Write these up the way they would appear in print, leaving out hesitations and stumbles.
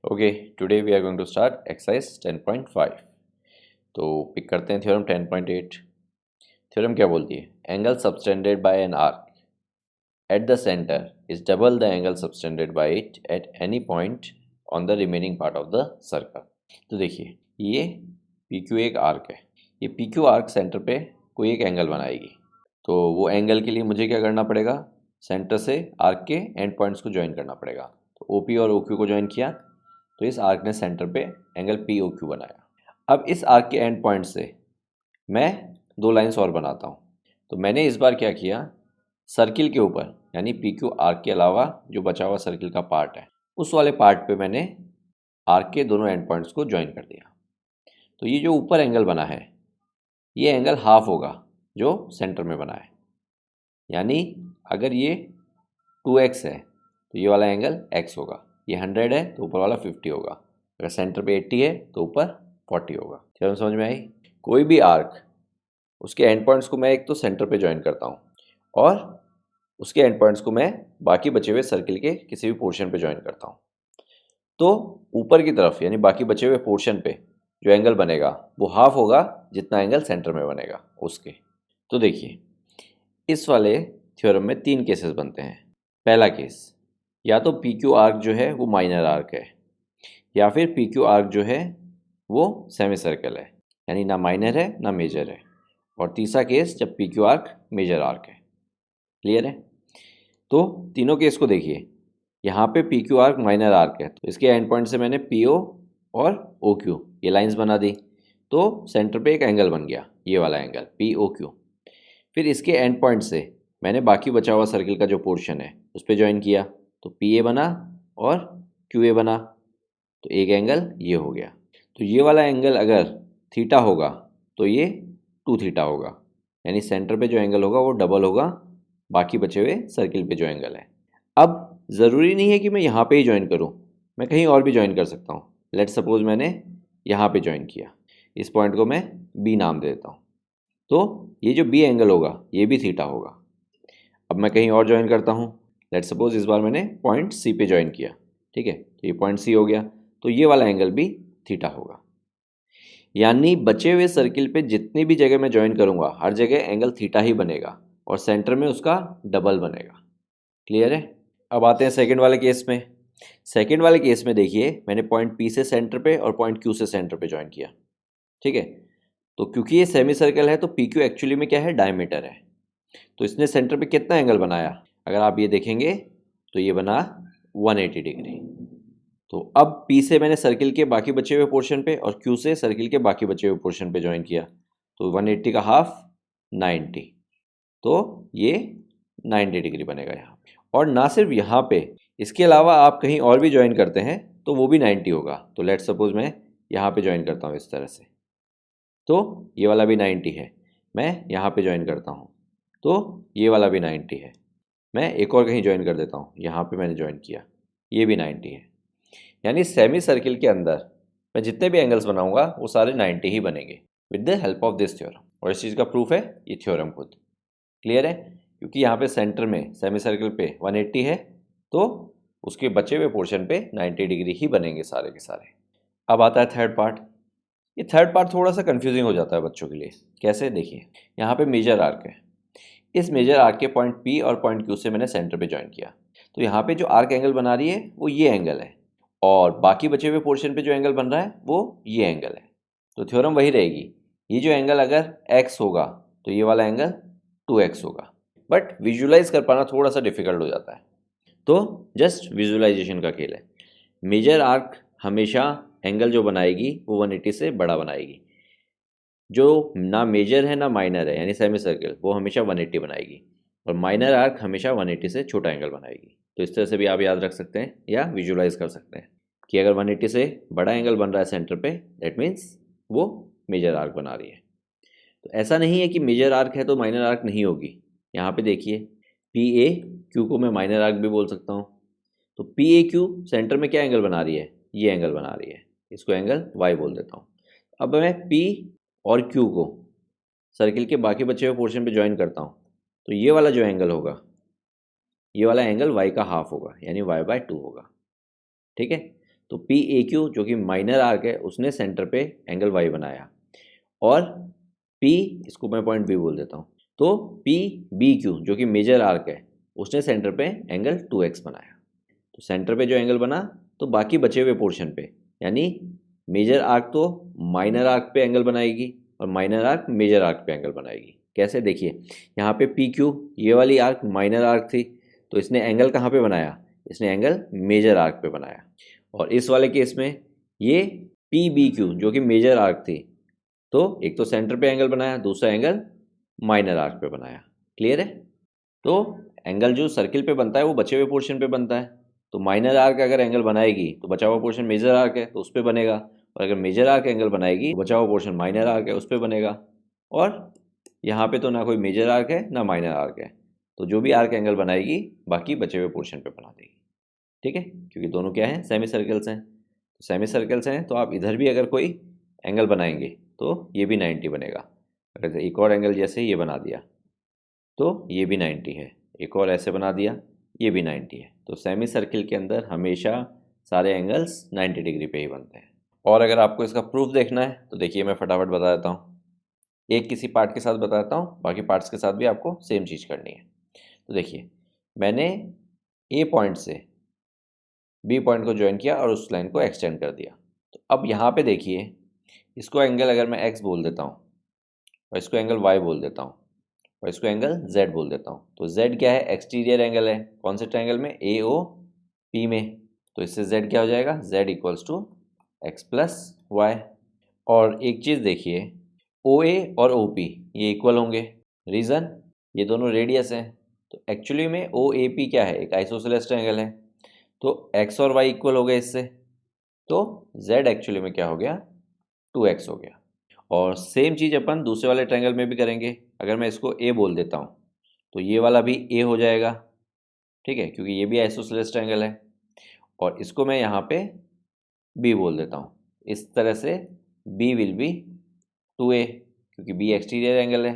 Okay, today we are going to start exercise 10.5। तो pick करते हैं थ्योरम 10.8। थ्योरम क्या बोलती है? Angle subtended by an arc at the centre is double the angle subtended by it at any point on the remaining part of the circle. तो देखिए, ये P Q एक आर्क है। ये पी क्यू आर्क सेंटर पे कोई एक angle बनाएगी। तो वो एंगल के लिए मुझे क्या करना पड़ेगा? सेंटर से आर्क के एंड पॉइंट्स को ज्वाइन करना पड़ेगा। तो ओ पी और ओ क्यू को ज्वाइन किया तो इस आर्क ने सेंटर पे एंगल पी ओ क्यू बनाया। अब इस आर्क के एंड पॉइंट से मैं दो लाइंस और बनाता हूँ। तो मैंने इस बार क्या किया, सर्किल के ऊपर यानी पी क्यू आर्क के अलावा जो बचा हुआ सर्किल का पार्ट है उस वाले पार्ट पे मैंने आर्क के दोनों एंड पॉइंट्स को ज्वाइन कर दिया। तो ये जो ऊपर एंगल बना है ये एंगल हाफ होगा जो सेंटर में बना है। यानी अगर ये 2x है तो ये वाला एंगल x होगा। ये 100 है तो ऊपर वाला 50 होगा। अगर सेंटर पे 80 है तो ऊपर 40 होगा। चलो समझ में आई? कोई भी आर्क उसके एंड पॉइंट्स को मैं एक तो सेंटर पे ज्वाइन करता हूँ और उसके एंड पॉइंट्स को मैं बाकी बचे हुए सर्किल के किसी भी पोर्शन पे ज्वाइन करता हूँ। तो ऊपर की तरफ यानी बाकी बचे हुए पोर्शन पे जो एंगल बनेगा वो हाफ होगा जितना एंगल सेंटर में बनेगा उसके। तो देखिए, इस वाले थ्योरम में 3 केसेस बनते हैं। पहला केस, या तो पी क्यू आर्क जो है वो माइनर आर्क है या फिर पी क्यू आर्क जो है वो सेमी सर्कल है, यानी ना माइनर है ना मेजर है। और तीसरा केस जब P Q arc major arc है। क्लियर है? तो तीनों केस को देखिए। यहाँ पे P Q arc minor arc है तो इसके एंड पॉइंट से मैंने पी ओ और ओ क्यू ये लाइंस बना दी। तो सेंटर पे एक एंगल बन गया, ये वाला एंगल पी ओ क्यू। फिर इसके एंड पॉइंट से मैंने बाकी बचा हुआ सर्किल का जो पोर्शन है उस पर ज्वाइन किया तो पी ए बना और क्यू ए बना। तो एक एंगल ये हो गया। तो ये वाला एंगल अगर थीटा होगा तो ये 2 थीटा होगा, यानी सेंटर पे जो एंगल होगा वो डबल होगा बाकी बचे हुए सर्किल पे जो एंगल है। अब ज़रूरी नहीं है कि मैं यहाँ पे ही ज्वाइन करूँ, मैं कहीं और भी ज्वाइन कर सकता हूँ। लेट्स सपोज मैंने यहाँ पे ज्वाइन किया, इस पॉइंट को मैं बी नाम दे देता हूँ। तो ये जो बी एंगल होगा ये भी थीटा होगा। अब मैं कहीं और ज्वाइन करता हूँ। लेट्स सपोज इस बार मैंने पॉइंट सी पे ज्वाइन किया, ठीक है, तो ये पॉइंट सी हो गया। तो ये वाला एंगल भी थीटा होगा। यानी बचे हुए सर्किल पे जितनी भी जगह मैं ज्वाइन करूँगा हर जगह एंगल थीटा ही बनेगा और सेंटर में उसका डबल बनेगा। क्लियर है? अब आते हैं सेकंड वाले केस में। सेकंड वाले केस में देखिए, मैंने पॉइंट पी से सेंटर पे और पॉइंट क्यू से सेंटर पे ज्वाइन किया, ठीक है। तो क्योंकि ये सेमी सर्कल है तो पी क्यू एक्चुअली में क्या है, डायमीटर है। तो इसने सेंटर पे कितना एंगल बनाया? अगर आप ये देखेंगे तो ये बना 180 डिग्री। तो अब P से मैंने सर्किल के बाकी बचे हुए पोर्शन पे और Q से सर्किल के बाकी बचे हुए पोर्शन पे ज्वाइन किया। तो 180 का हाफ 90, तो ये 90 डिग्री बनेगा यहाँ। और ना सिर्फ यहाँ पे, इसके अलावा आप कहीं और भी ज्वाइन करते हैं तो वो भी 90 होगा। तो लेट्स सपोज मैं यहाँ पे ज्वाइन करता हूँ इस तरह से, तो ये वाला भी 90 है। मैं यहाँ पे ज्वाइन करता हूँ तो ये वाला भी 90 है। मैं एक और कहीं ज्वाइन कर देता हूँ, यहाँ पे मैंने ज्वाइन किया, ये भी 90 है। यानी सेमी सर्किल के अंदर मैं जितने भी एंगल्स बनाऊंगा वो सारे 90 ही बनेंगे with the help of this theorem. और इस चीज़ का प्रूफ है ये थ्योरम खुद। क्लियर है? क्योंकि यहाँ पे सेंटर में सेमी सर्किल पे 180 है तो उसके बचे हुए पोर्शन पे 90 डिग्री ही बनेंगे सारे के सारे। अब आता है थर्ड पार्ट। ये थर्ड पार्ट थोड़ा सा कन्फ्यूजिंग हो जाता है बच्चों के लिए। कैसे? देखिए, यहाँ पे मेजर आर्क है। इस मेजर आर्क के पॉइंट पी और पॉइंट क्यू से मैंने सेंटर पे ज्वाइन किया। तो यहाँ पे जो आर्क एंगल बना रही है वो ये एंगल है और बाकी बचे हुए पोर्शन पे जो एंगल बन रहा है वो ये एंगल है। तो थ्योरम वही रहेगी। ये जो एंगल अगर x होगा तो ये वाला एंगल 2x होगा। बट विजुलाइज कर पाना थोड़ा सा डिफिकल्ट हो जाता है, तो जस्ट विजुलाइजेशन का खेल है। मेजर आर्क हमेशा एंगल जो बनाएगी वो 180 से बड़ा बनाएगी। जो ना मेजर है ना माइनर है यानी सेमी सर्कल, वो हमेशा 180 बनाएगी। और माइनर आर्क हमेशा 180 से छोटा एंगल बनाएगी। तो इस तरह से भी आप याद रख सकते हैं या विजुलाइज कर सकते हैं कि अगर 180 से बड़ा एंगल बन रहा है सेंटर पे, दैट मीन्स वो मेजर आर्क बना रही है। तो ऐसा नहीं है कि मेजर आर्क है तो माइनर आर्क नहीं होगी। यहाँ पे देखिए, पी ए क्यू को मैं माइनर आर्क भी बोल सकता हूँ। तो पी ए क्यू सेंटर में क्या एंगल बना रही है? ये एंगल बना रही है। इसको एंगल वाई बोल देता हूँ। अब मैं पी और क्यू को सर्किल के बाकी बचे हुए पोर्शन पे ज्वाइन करता हूँ तो ये वाला जो एंगल होगा ये वाला एंगल y का हाफ होगा यानी y/2 होगा। ठीक है? तो पी ए क्यू जो कि माइनर आर्क है उसने सेंटर पे एंगल वाई बनाया, और पी, इसको मैं पॉइंट बी बोल देता हूँ, तो पी बी क्यू जो कि मेजर आर्क है उसने सेंटर पे एंगल 2x बनाया। तो सेंटर पे जो एंगल बना तो बाकी बचे हुए पोर्शन पे, यानी मेजर आर्क तो माइनर आर्क पे एंगल बनाएगी और माइनर आर्क मेजर आर्क पे एंगल बनाएगी। कैसे, देखिए यहाँ पे पी क्यू ये वाली आर्क माइनर आर्क थी, तो इसने एंगल कहाँ पे बनाया, इसने एंगल मेजर आर्क पे बनाया। और इस वाले केस में ये पी बी क्यू जो कि मेजर आर्क थी, तो एक तो सेंटर पे एंगल बनाया, दूसरा एंगल माइनर आर्क पे बनाया। क्लियर है? तो एंगल जो सर्किल पे बनता है वो बचे हुए पोर्शन पे बनता है, तो माइनर आर्क अगर एंगल बनाएगी तो बचा हुआ पोर्शन मेजर आर्क है तो उस पर बनेगा, और अगर मेजर आर्क एंगल बनाएगी तो बचा हुआ पोर्शन माइनर आर्क है उस पर बनेगा। और यहाँ पे तो ना कोई मेजर आर्क है ना माइनर आर्क है, तो जो भी आर्क एंगल बनाएगी बाकी बचे हुए पोर्शन पे बना देगी। ठीक है, क्योंकि दोनों क्या हैं, सेमी सर्कल्स हैं। तो सेमी सर्कल्स हैं तो आप इधर भी अगर कोई एंगल बनाएंगे तो ये भी 90 बनेगा। अगर एक और एंगल जैसे ये बना दिया तो ये भी 90 है, एक और ऐसे बना दिया ये भी 90 है। तो सेमी सर्किल के अंदर हमेशा सारे एंगल्स 90 डिग्री पे ही बनते हैं। और अगर आपको इसका प्रूफ देखना है तो देखिए मैं फटाफट बता देता हूँ, एक किसी पार्ट के साथ बता देता हूँ, बाकी पार्ट्स के साथ भी आपको सेम चीज़ करनी है। तो देखिए मैंने ए पॉइंट से बी पॉइंट को ज्वाइन किया और उस लाइन को एक्सटेंड कर दिया। तो अब यहाँ पे देखिए, इसको एंगल अगर मैं एक्स बोल देता हूँ और इसको एंगल वाई बोल देता हूँ और इसको एंगल z बोल देता हूँ, तो z क्या है, एक्सटीरियर एंगल है। कौन से ट्रायंगल में, ए ओ पी में। तो इससे z क्या हो जाएगा, z equals to X plus Y. और एक चीज़ देखिए, ओ ए और ओ पी ये इक्वल होंगे, रीज़न ये दोनों रेडियस हैं। तो एक्चुअली में ओ ए पी क्या है, एक आइसोसेलेस ट्रायंगल है, तो x और y इक्वल हो गए इससे, तो z एक्चुअली में क्या हो गया, 2x हो गया। और सेम चीज़ अपन दूसरे वाले ट्रायंगल में भी करेंगे। अगर मैं इसको a बोल देता हूँ तो ये वाला भी a हो जाएगा, ठीक है, क्योंकि ये भी आइसोसेलेस ट्रायंगल है। और इसको मैं यहाँ पे b बोल देता हूँ, इस तरह से b विल बी 2a, क्योंकि b एक्सटीरियर एंगल है,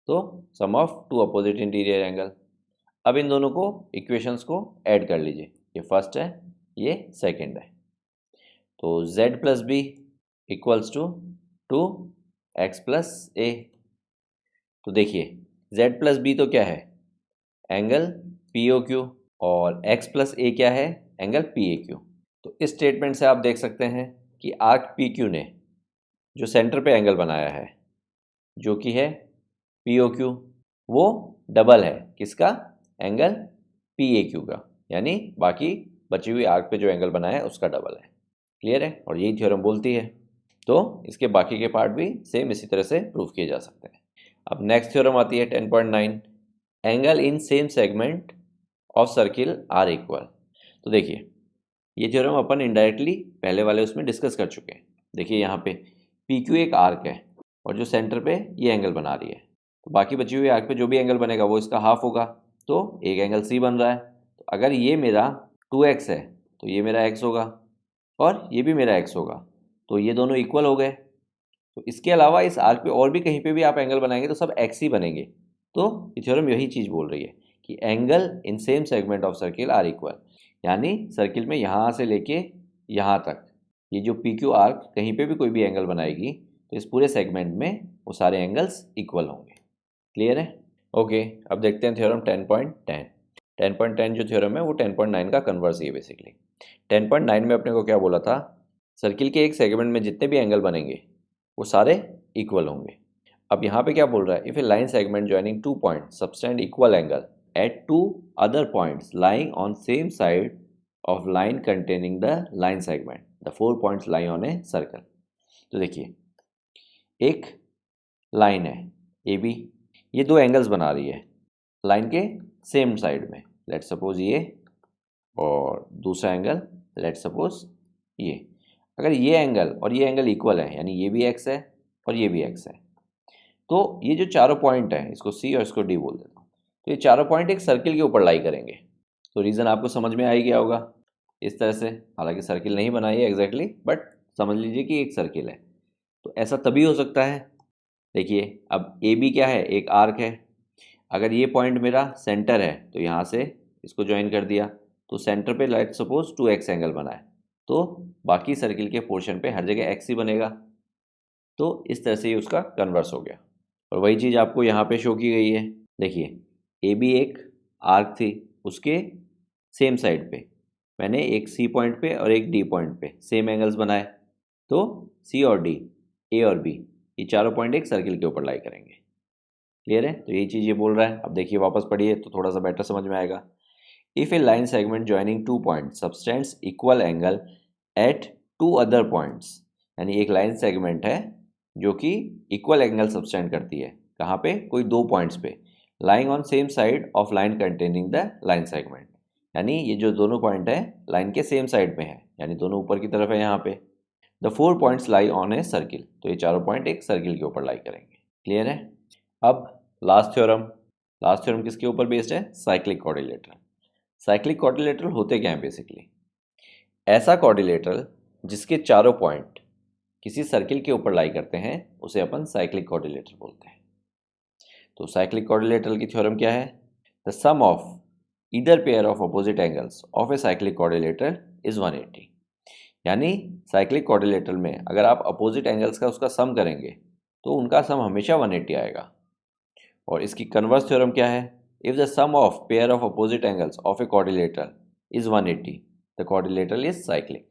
तो sum of two opposite interior angle. अब इन दोनों को इक्वेशंस को ऐड कर लीजिए, ये फर्स्ट है ये सेकंड है, तो z plus B equals to 2x plus A. तो देखिए z प्लस बी तो क्या है, एंगल पी ओ क्यू, और x प्लस ए क्या है, एंगल पी ए क्यू। तो इस स्टेटमेंट से आप देख सकते हैं कि आर्क पी क्यू ने जो सेंटर पे एंगल बनाया है जो कि है पी ओ क्यू, वो डबल है किसका, एंगल पी ए क्यू का, यानी बाकी बची हुई आर्क पे जो एंगल बनाया है उसका डबल है। क्लियर है? और यही थ्योरम बोलती है। तो इसके बाकी के पार्ट भी सेम इसी तरह से प्रूव किए जा सकते हैं। अब नेक्स्ट थ्योरम आती है 10.9, angle in same segment of circle are equal. तो देखिए ये थ्योरम अपन इनडायरेक्टली पहले वाले उसमें डिस्कस कर चुके हैं। देखिए यहाँ पे पी क्यू एक आर्क है और जो सेंटर पे ये एंगल बना रही है, तो बाकी बची हुई आर्क पे जो भी एंगल बनेगा वो इसका हाफ होगा, तो एक एंगल सी बन रहा है। तो अगर ये मेरा 2x है तो ये मेरा x होगा और ये भी मेरा x होगा, तो ये दोनों इक्वल हो गए। तो इसके अलावा इस आर्क पे और भी कहीं पे भी आप एंगल बनाएंगे तो सब x ही बनेंगे। तो ये थ्योरम यही चीज़ बोल रही है कि angle in same segment of circle are equal, यानी सर्किल में यहाँ से लेके यहाँ तक ये जो पी क्यू आर्क कहीं पे भी कोई भी एंगल बनाएगी तो इस पूरे सेगमेंट में वो सारे एंगल्स इक्वल होंगे। क्लियर है? ओके, अब देखते हैं थ्योरम 10.10। 10.10 जो थ्योरम है वो 10.9 का कन्वर्स ही है बेसिकली। 10.9 में अपने को क्या बोला था, सर्किल के एक सेगमेंट में जितने भी एंगल बनेंगे वो सारे इक्वल होंगे। अब यहाँ पे क्या बोल रहा है, if a line segment joining 2 points subtend equal angle at 2 other points lying on same side of line containing the line segment, the 4 points lie on a circle. तो देखिए एक लाइन है ए बी, ये दो angles बना रही है line के सेम साइड में, लेट सपोज ये, और दूसरा एंगल लेट सपोज ये। अगर ये एंगल और ये एंगल इक्वल है, यानी ये भी एक्स है और ये भी एक्स है, तो ये जो चारों पॉइंट हैं, इसको सी और इसको डी बोल देता हूँ, तो ये चारों पॉइंट एक सर्किल के ऊपर लाई करेंगे। तो रीज़न आपको समझ में आ ही गया होगा इस तरह से, हालांकि सर्किल नहीं बनाई है एग्जैक्टली, बट समझ लीजिए कि एक सर्किल है। तो ऐसा तभी हो सकता है, देखिए अब ए बी क्या है, एक आर्क है। अगर ये पॉइंट मेरा सेंटर है तो यहाँ से इसको ज्वाइन कर दिया, तो सेंटर पे लेट सपोज 2x एंगल बना है, तो बाकी सर्किल के पोर्शन पे हर जगह एक्स ही बनेगा। तो इस तरह से ये उसका कन्वर्स हो गया। और वही चीज़ आपको यहाँ पे शो की गई है। देखिए ए बी एक आर्क थी, उसके सेम साइड पे मैंने एक सी पॉइंट पे और एक डी पॉइंट पे सेम एंगल्स बनाए। तो सी और डी, ए और बी, ये चारों पॉइंट एक सर्किल के ऊपर लाई करेंगे। क्लियर है? तो यही चीज़ ये बोल रहा है। अब देखिए वापस पढ़िए तो थोड़ा सा बेटर समझ में आएगा। If a line segment joining two point subtends equal angle at two other points, यानी एक लाइन सेगमेंट है जो कि इक्वल एंगल सबटेंड करती है। कहाँ पे? कोई दो पॉइंट्स पे, lying on same side of line containing the line segment, यानी ये जो दोनों पॉइंट है लाइन के सेम साइड में है, यानी दोनों ऊपर की तरफ है यहाँ पे। The four points lie on a circle, तो ये चारों पॉइंट एक सर्किल के ऊपर लाई करेंगे। क्लियर है? अब लास्ट थ्योरम किसके ऊपर बेस्ड है? Cyclic quadrilateral. साइक्लिक क्वाड्रिलेटरल होते क्या हैं बेसिकली? ऐसा क्वाड्रिलेटरल जिसके चारों पॉइंट किसी सर्किल के ऊपर लाई करते हैं उसे अपन साइक्लिक क्वाड्रिलेटरल बोलते हैं। तो साइक्लिक क्वाड्रिलेटरल की थ्योरम क्या है? The sum of either pair of opposite angles of a cyclic quadrilateral is 180। यानी साइक्लिक क्वाड्रिलेटरल में अगर आप अपोजिट एंगल्स का उसका सम करेंगे तो उनका सम हमेशा 180 आएगा। और इसकी कन्वर्स थ्योरम क्या है? If the sum of pair of opposite angles of a quadrilateral is 180 the quadrilateral is cyclic.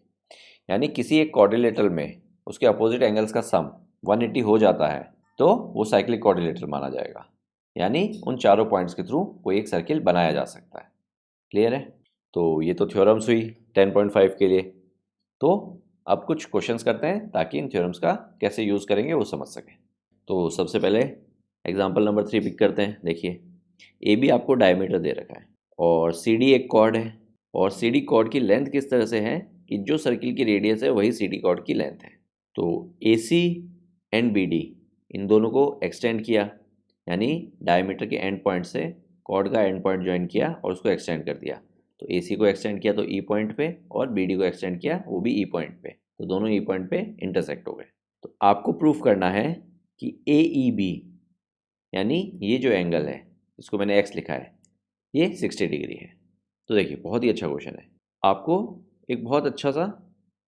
यानी किसी एक क्वाड्रिलेटरल में उसके अपोजिट एंगल्स का सम 180 हो जाता है तो वो साइक्लिक क्वाड्रिलेटरल माना जाएगा। यानी उन चारों पॉइंट्स के थ्रू कोई एक सर्किल बनाया जा सकता है। क्लियर है? तो ये तो थ्योरम्स हुई 10.5 के लिए। तो अब कुछ क्वेश्चंस करते हैं ताकि इन थ्योरम्स का कैसे यूज़ करेंगे वो समझ सकें। तो सबसे पहले एग्जांपल नंबर 3 पिक करते हैं। देखिए ए बी आपको डायमीटर दे रखा है और सी डी एक कॉर्ड है, और सी डी कॉर्ड की लेंथ किस तरह से है कि जो सर्किल की रेडियस है वही सी डी कॉर्ड की लेंथ है। तो ए सी एंड बी डी इन दोनों को एक्सटेंड किया, यानी डायमीटर के एंड पॉइंट से कॉर्ड का एंड पॉइंट ज्वाइन किया और उसको एक्सटेंड कर दिया। तो ए सी को एक्सटेंड किया तो ई पॉइंट पे, और बी डी को एक्सटेंड किया वो भी ई पॉइंट पे, तो दोनों ई पॉइंट पे इंटरसेक्ट हो गए। तो आपको प्रूफ करना है कि ए ई बी, यानी ये जो एंगल है इसको मैंने एक्स लिखा है, ये 60 डिग्री है। तो देखिए बहुत ही अच्छा क्वेश्चन है। आपको एक बहुत अच्छा सा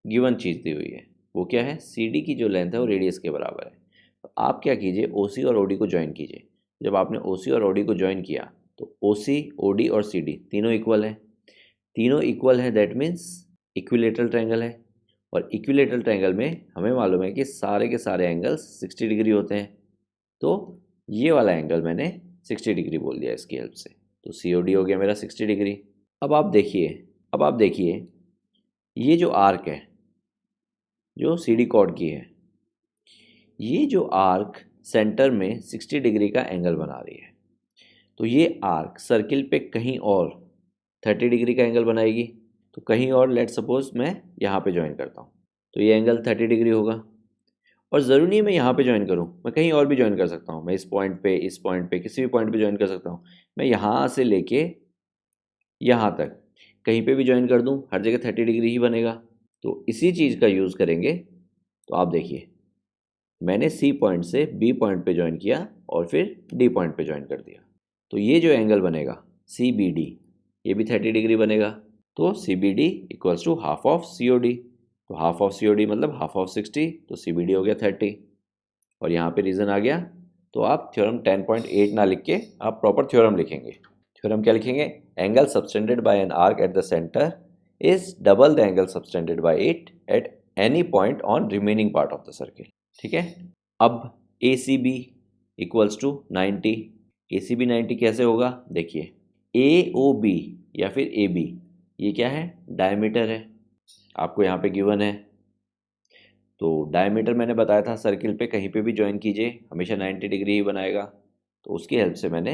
गिवन चीज़ दी हुई है, वो क्या है? सी डी की जो लेंथ है वो रेडियस के बराबर है। तो आप क्या कीजिए, ओ सी और ओ डी को ज्वाइन कीजिए। जब आपने ओ सी और ओ डी को ज्वाइन किया तो ओ सी, ओ डी और सी डी तीनों इक्वल है। तीनों इक्वल है दैट मीन्स इक्विलेटरल ट्रायंगल है। और इक्विलेटरल ट्रायंगल में हमें मालूम है कि सारे के सारे एंगल्स 60 डिग्री होते हैं। तो ये वाला एंगल मैंने 60 डिग्री बोल दिया इसकी हेल्प से। तो सी ओ डी हो गया मेरा 60 डिग्री। अब आप देखिए ये जो आर्क है जो सी डी कॉर्ड की है, ये जो आर्क सेंटर में 60 डिग्री का एंगल बना रही है। तो ये आर्क सर्किल पे कहीं और 30 डिग्री का एंगल बनाएगी। तो कहीं और लेट सपोज मैं यहाँ पे ज्वाइन करता हूँ तो ये एंगल 30 डिग्री होगा। और ज़रूरी नहीं है मैं यहाँ पे ज्वाइन करूँ, मैं कहीं और भी ज्वाइन कर सकता हूँ। मैं इस पॉइंट पे किसी भी पॉइंट पे ज्वाइन कर सकता हूँ। मैं यहाँ से लेके यहाँ तक कहीं पे भी ज्वाइन कर दूँ, हर जगह 30 डिग्री ही बनेगा। तो इसी चीज़ का यूज़ करेंगे। तो आप देखिए मैंने सी पॉइंट से बी पॉइंट पे ज्वाइन किया और फिर डी पॉइंट पे ज्वाइन कर दिया। तो ये जो एंगल बनेगा सी बी डी, ये भी 30 डिग्री बनेगा। तो C B D equals to half of C O D. तो half of C O D मतलब हाफ ऑफ 60, तो सी बी डी हो गया 30। और यहाँ पे रीज़न आ गया। तो आप थ्योरम 10.8 ना लिख के आप प्रॉपर थ्योरम लिखेंगे। थ्योरम क्या लिखेंगे? Angle subtended by an arc at the centre is double the angle subtended by it at any point on remaining part of the circle. ठीक है? अब A C B equals to 90। A C B 90 कैसे होगा? देखिए ए O B या फिर A B, ये क्या है? डायमीटर है, आपको यहाँ पे गिवन है। तो डायमीटर मैंने बताया था सर्किल पे कहीं पे भी ज्वाइन कीजिए हमेशा 90 डिग्री ही बनाएगा। तो उसकी हेल्प से मैंने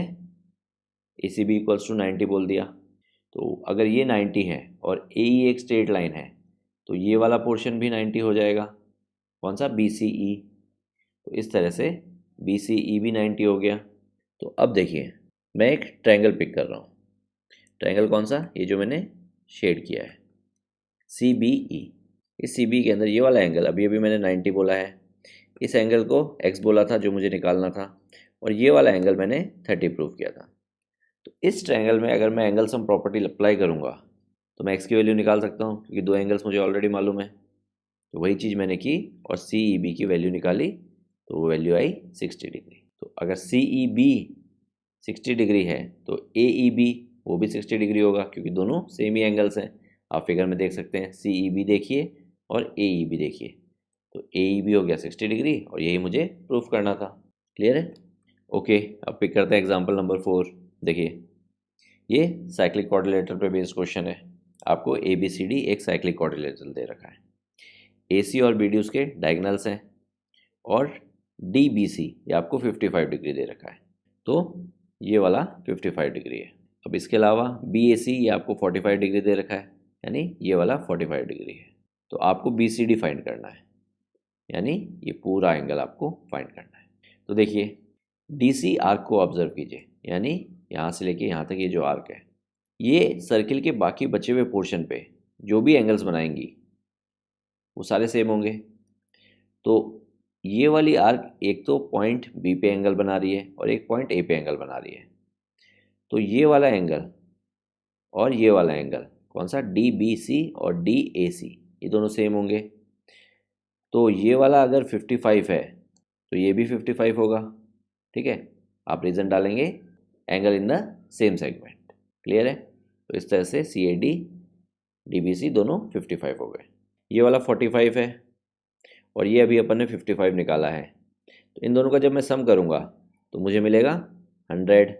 ए सी बी इक्वल्स टू 90 बोल दिया। तो अगर ये 90 है और ए ई एक स्ट्रेट लाइन है तो ये वाला पोर्शन भी 90 हो जाएगा। कौन सा? बी सी ई। तो इस तरह से बी सी ई भी 90 हो गया। तो अब देखिए मैं एक ट्रायंगल पिक कर रहा हूँ। ट्रायंगल कौन सा? ये जो मैंने शेड किया है, सी बी ई। इस सी बी के अंदर ये वाला एंगल अभी अभी मैंने 90 बोला है, इस एंगल को एक्स बोला था जो मुझे निकालना था, और ये वाला एंगल मैंने 30 प्रूव किया था। तो इस ट्रायंगल में अगर मैं एंगल सम प्रॉपर्टी अप्लाई करूँगा तो मैं एक्स की वैल्यू निकाल सकता हूँ क्योंकि दो एंगल्स मुझे ऑलरेडी मालूम है। तो वही चीज़ मैंने की और सी ई बी की वैल्यू निकाली, तो वो वैल्यू आई 60 डिग्री। तो अगर सी ई बी 60 डिग्री है तो ए ई बी वो भी 60 डिग्री होगा क्योंकि दोनों सेम ही एंगल्स हैं। आप फिगर में देख सकते हैं, सी ई बी देखिए और ए ई बी देखिए, तो ए ई बी हो गया 60 डिग्री और यही मुझे प्रूफ करना था। क्लियर है? ओके, अब पिक करते हैं एग्जाम्पल नंबर 4। देखिए, ये साइक्लिक क्वाड्रिलेटरल पे बेस्ड क्वेश्चन है। आपको ए बी सी डी एक साइक्लिक क्वाड्रिलेटरल दे रखा है, ए सी और बी डी उसके डायगनल्स हैं और डी बी सी ये आपको 55 डिग्री दे रखा है, तो ये वाला 55 डिग्री है। अब इसके अलावा बी ए सी ये आपको 45 डिग्री दे रखा है, यानी ये वाला 45 डिग्री है। तो आपको बी सी डी फाइंड करना है, यानी ये पूरा एंगल आपको फाइंड करना है। तो देखिए, डी सी आर्क को ऑब्जर्व कीजिए, यानी यहाँ से लेके यहाँ तक ये जो आर्क है, ये सर्किल के बाकी बचे हुए पोर्शन पे जो भी एंगल्स बनाएंगी वो सारे सेम होंगे। तो ये वाली आर्क एक तो पॉइंट बी पे एंगल बना रही है और एक पॉइंट ए पे एंगल बना रही है। तो ये वाला एंगल और ये वाला एंगल कौन सा, डी बी सी और डी ए सी, ये दोनों सेम होंगे। तो ये वाला अगर 55 है तो ये भी 55 होगा। ठीक है, आप रीज़न डालेंगे angle in the same segment. Clear है? तो इस तरह से C A D D B C दोनों 55 हो गए। ये वाला 45 है और ये अभी अपन ने 55 निकाला है, तो इन दोनों का जब मैं सम करूँगा तो मुझे मिलेगा 100।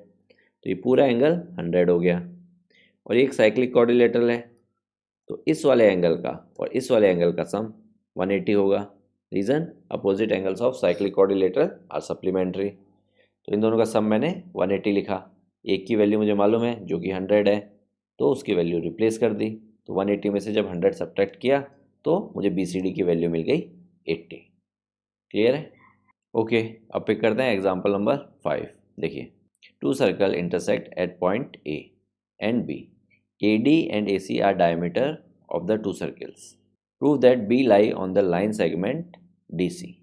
तो ये पूरा एंगल 100 हो गया। और ये एक साइक्लिक क्वाड्रिलेटरल है, तो इस वाले एंगल का और इस वाले एंगल का सम 180 होगा। Reason, opposite angles of cyclic quadrilateral are supplementary. तो इन दोनों का सम मैंने 180 लिखा। एक की वैल्यू मुझे मालूम है जो कि 100 है, तो उसकी वैल्यू रिप्लेस कर दी। तो 180 में से जब 100 सब्ट्रैक्ट किया तो मुझे बी सी डी की वैल्यू मिल गई 80। क्लियर है? ओके, अब पिक करते हैं एग्जाम्पल नंबर 5। देखिए, two circle intersect at point A and B, A D and A C are diameter of the two circles, prove that B lie on the line segment D C.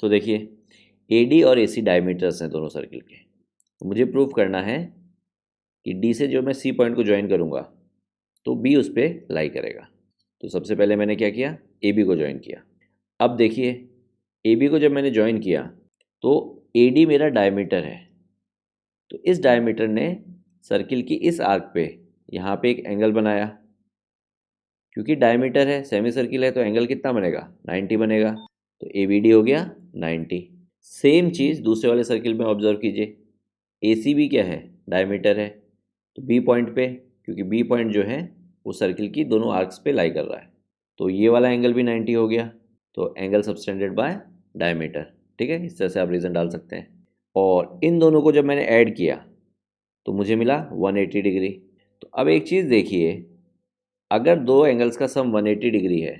तो देखिए, A D और A C diameters हैं दोनों circle के। तो मुझे prove करना है कि डी से जो मैं सी पॉइंट को ज्वाइन करूँगा तो बी उस पर लाई करेगा। तो सबसे पहले मैंने क्या किया, ए बी को ज्वाइन किया। अब देखिए, ए बी को जब मैंने ज्वाइन किया तो ए डी मेरा डायमीटर है, तो इस डायमीटर ने सर्किल की इस आर्क पे यहाँ पे एक एंगल बनाया। क्योंकि डायमीटर है, सेमी सर्किल है, तो एंगल कितना बनेगा, 90 बनेगा। तो ए बी डी हो गया 90। सेम चीज़ दूसरे वाले सर्किल में ऑब्जर्व कीजिए, ए सी बी क्या है, डायमीटर है, तो बी पॉइंट पे, क्योंकि बी पॉइंट जो है वो सर्किल की दोनों आर्क्स पे लाई कर रहा है, तो ये वाला एंगल भी 90 हो गया। तो एंगल सबटेंडेड बाय डायमीटर। ठीक है, इस तरह से आप रीज़न डाल सकते हैं। और इन दोनों को जब मैंने ऐड किया तो मुझे मिला 180 डिग्री। तो अब एक चीज़ देखिए, अगर दो एंगल्स का सम 180 डिग्री है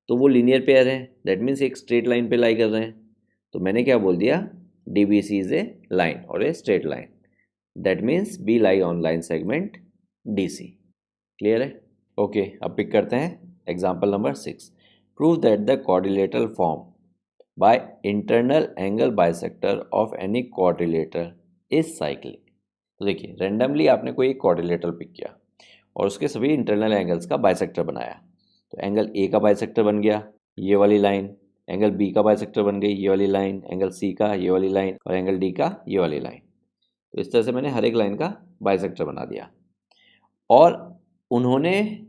तो वो लीनियर पेयर है, दैट मीन्स एक स्ट्रेट लाइन पे लाई कर रहे हैं। तो मैंने क्या बोल दिया, D B C is a line और a straight line, that means B lie on line segment D C. Clear है? ओके, अब पिक करते हैं example number 6। Prove that the quadrilateral form by internal angle bisector of any quadrilateral is cyclic. तो देखिए, randomly आपने कोई एक quadrilateral pick किया और उसके सभी इंटरनल एंगल्स का बाइसेक्टर बनाया। तो एंगल ए का बाइसेक्टर बन गया ये वाली लाइन, एंगल बी का बाइसेक्टर बन गई ये वाली लाइन, एंगल सी का ये वाली लाइन और एंगल डी का ये वाली लाइन। तो इस तरह से मैंने हर एक लाइन का बाइसेक्टर बना दिया और उन्होंने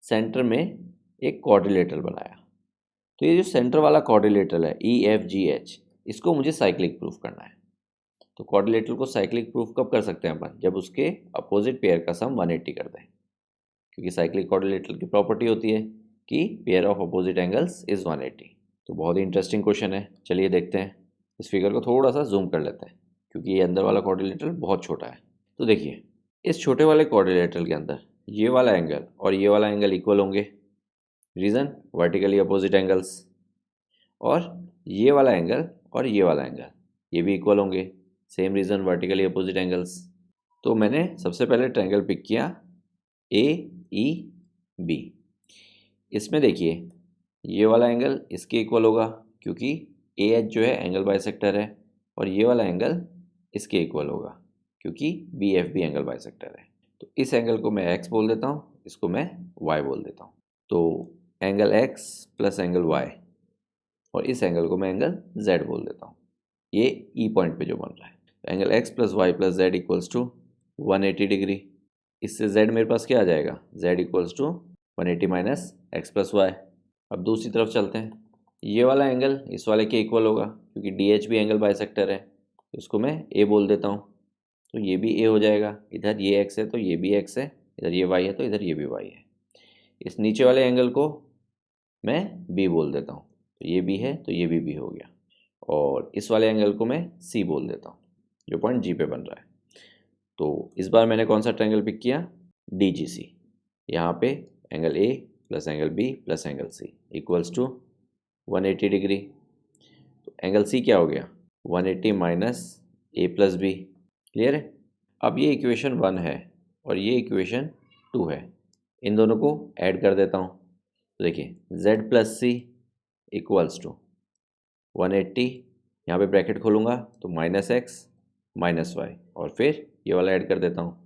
सेंटर में एक क्वाड्रिलेटरल बनाया। तो ये जो सेंटर वाला क्वाड्रिलेटरल है ई एफ जी एच, इसको मुझे साइक्लिक प्रूफ करना है। तो क्वाड्रिलेटरल को साइक्लिक प्रूफ कब कर सकते हैं अपन, जब उसके अपोजिट पेयर का सम 180 कर दें, क्योंकि साइक्लिक क्वाड्रिलेटरल की प्रॉपर्टी होती है कि pair of opposite angles is 180। तो बहुत ही इंटरेस्टिंग क्वेश्चन है, चलिए देखते हैं। इस फिगर को थोड़ा सा जूम कर लेते हैं क्योंकि ये अंदर वाला क्वाड्रिलेटरल बहुत छोटा है। तो देखिए, इस छोटे वाले क्वाड्रिलेटरल के अंदर ये वाला एंगल और ये वाला एंगल इक्वल होंगे। Reason, vertically opposite angles. और ये वाला एंगल और ये वाला एंगल ये भी इक्वल होंगे, same reason, vertically opposite angles. तो मैंने सबसे पहले ट्रायंगल पिक किया ए ई बी। इसमें देखिए, ये वाला एंगल इसके इक्वल होगा क्योंकि ए एच जो है एंगल बाइसेक्टर है, और ये वाला एंगल इसके इक्वल होगा क्योंकि बी एफ भी एंगल बाइसेक्टर है। तो इस एंगल को मैं एक्स बोल देता हूँ, इसको मैं y बोल देता हूँ। तो angle x plus angle y और इस एंगल को मैं एंगल z बोल देता हूँ, ये ई पॉइंट पे जो बन रहा है। तो angle x plus Y plus Z equals to 180 degree. इससे z मेरे पास क्या आ जाएगा, z equals to 180 minus X plus Y. अब दूसरी तरफ चलते हैं, ये वाला एंगल इस वाले के इक्वल होगा क्योंकि DH भी एंगल बाइसेक्टर है, तो इसको मैं a बोल देता हूँ। तो ये भी a हो जाएगा, इधर ये x है तो ये भी x है, इधर ये y है तो इधर ये भी y है। इस नीचे वाले एंगल को मैं b बोल देता हूँ, तो ये b है तो ये भी b हो गया। और इस वाले एंगल को मैं c बोल देता हूँ जो पॉइंट G पे बन रहा है। तो इस बार मैंने कौन सा ट्रायंगल पिक किया, DGC। यहाँ पे angle A plus angle B plus angle C equals to 180 degree. तो एंगल C क्या हो गया, 180 minus A plus B। Clear है। अब ये इक्वेशन 1 है और ये इक्वेशन 2 है, इन दोनों को ऐड कर देता हूँ। तो देखिए Z plus C equals to 180, यहाँ पे ब्रैकेट खोलूँगा तो माइनस एक्स माइनस वाई, और फिर ये वाला ऐड कर देता हूँ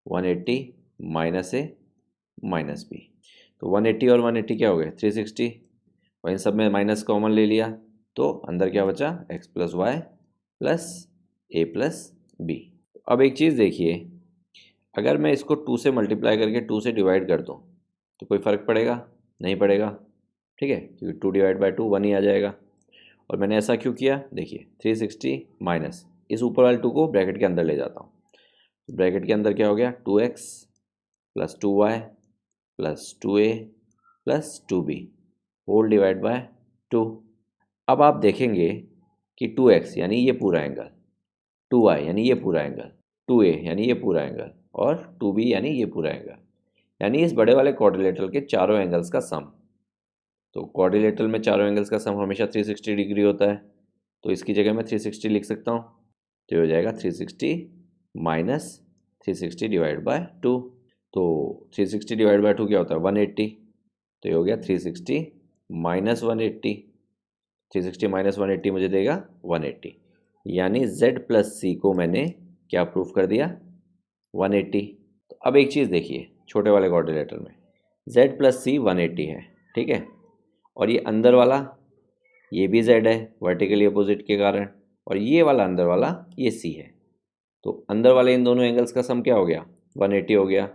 180 माइनस ए माइनस बी। तो 180 और 180 क्या हो गए 360, और इन सब में माइनस कॉमन ले लिया तो अंदर क्या बचा x प्लस वाई प्लस ए प्लस बी। अब एक चीज़ देखिए, अगर मैं इसको 2 से मल्टीप्लाई करके 2 से डिवाइड कर दूँ तो कोई फ़र्क पड़ेगा, नहीं पड़ेगा, ठीक है, क्योंकि 2 डिवाइड बाई 2 1 ही आ जाएगा। और मैंने ऐसा क्यों किया, देखिए 360 माइनस इस ऊपर वाले 2 को ब्रैकेट के अंदर ले जाता हूँ, तो ब्रैकेट के अंदर क्या हो गया 2x plus 2y plus 2a plus 2b whole divide by 2। अब आप देखेंगे कि 2x यानी ये पूरा एंगल, 2y यानी ये पूरा एंगल, 2a यानी ये पूरा एंगल और 2b यानी ये पूरा एंगल, यानी इस बड़े वाले क्वाड्रिलेटरल के चारों एंगल्स का सम। तो क्वाड्रिलेटरल में चारों एंगल्स का सम हमेशा 360 डिग्री होता है, तो इसकी जगह मैं 360 लिख सकता हूँ। तो ये हो जाएगा 360 माइनस 360 डिवाइड बाय 2। तो 360 डिवाइड बाय 2 क्या होता है 180, तो ये हो गया 360 माइनस 180। 360 माइनस 180 मुझे देगा 180, यानी Z प्लस C को मैंने क्या प्रूफ कर दिया 180। तो अब एक चीज़ देखिए, छोटे वाले क्वाड्रिलेटरल में Z प्लस C 180 है, ठीक है, और ये अंदर वाला ये भी Z है वर्टिकली अपोजिट के कारण, और ये वाला अंदर वाला ये C है। तो अंदर वाले इन दोनों एंगल्स का सम क्या हो गया 180 हो गया।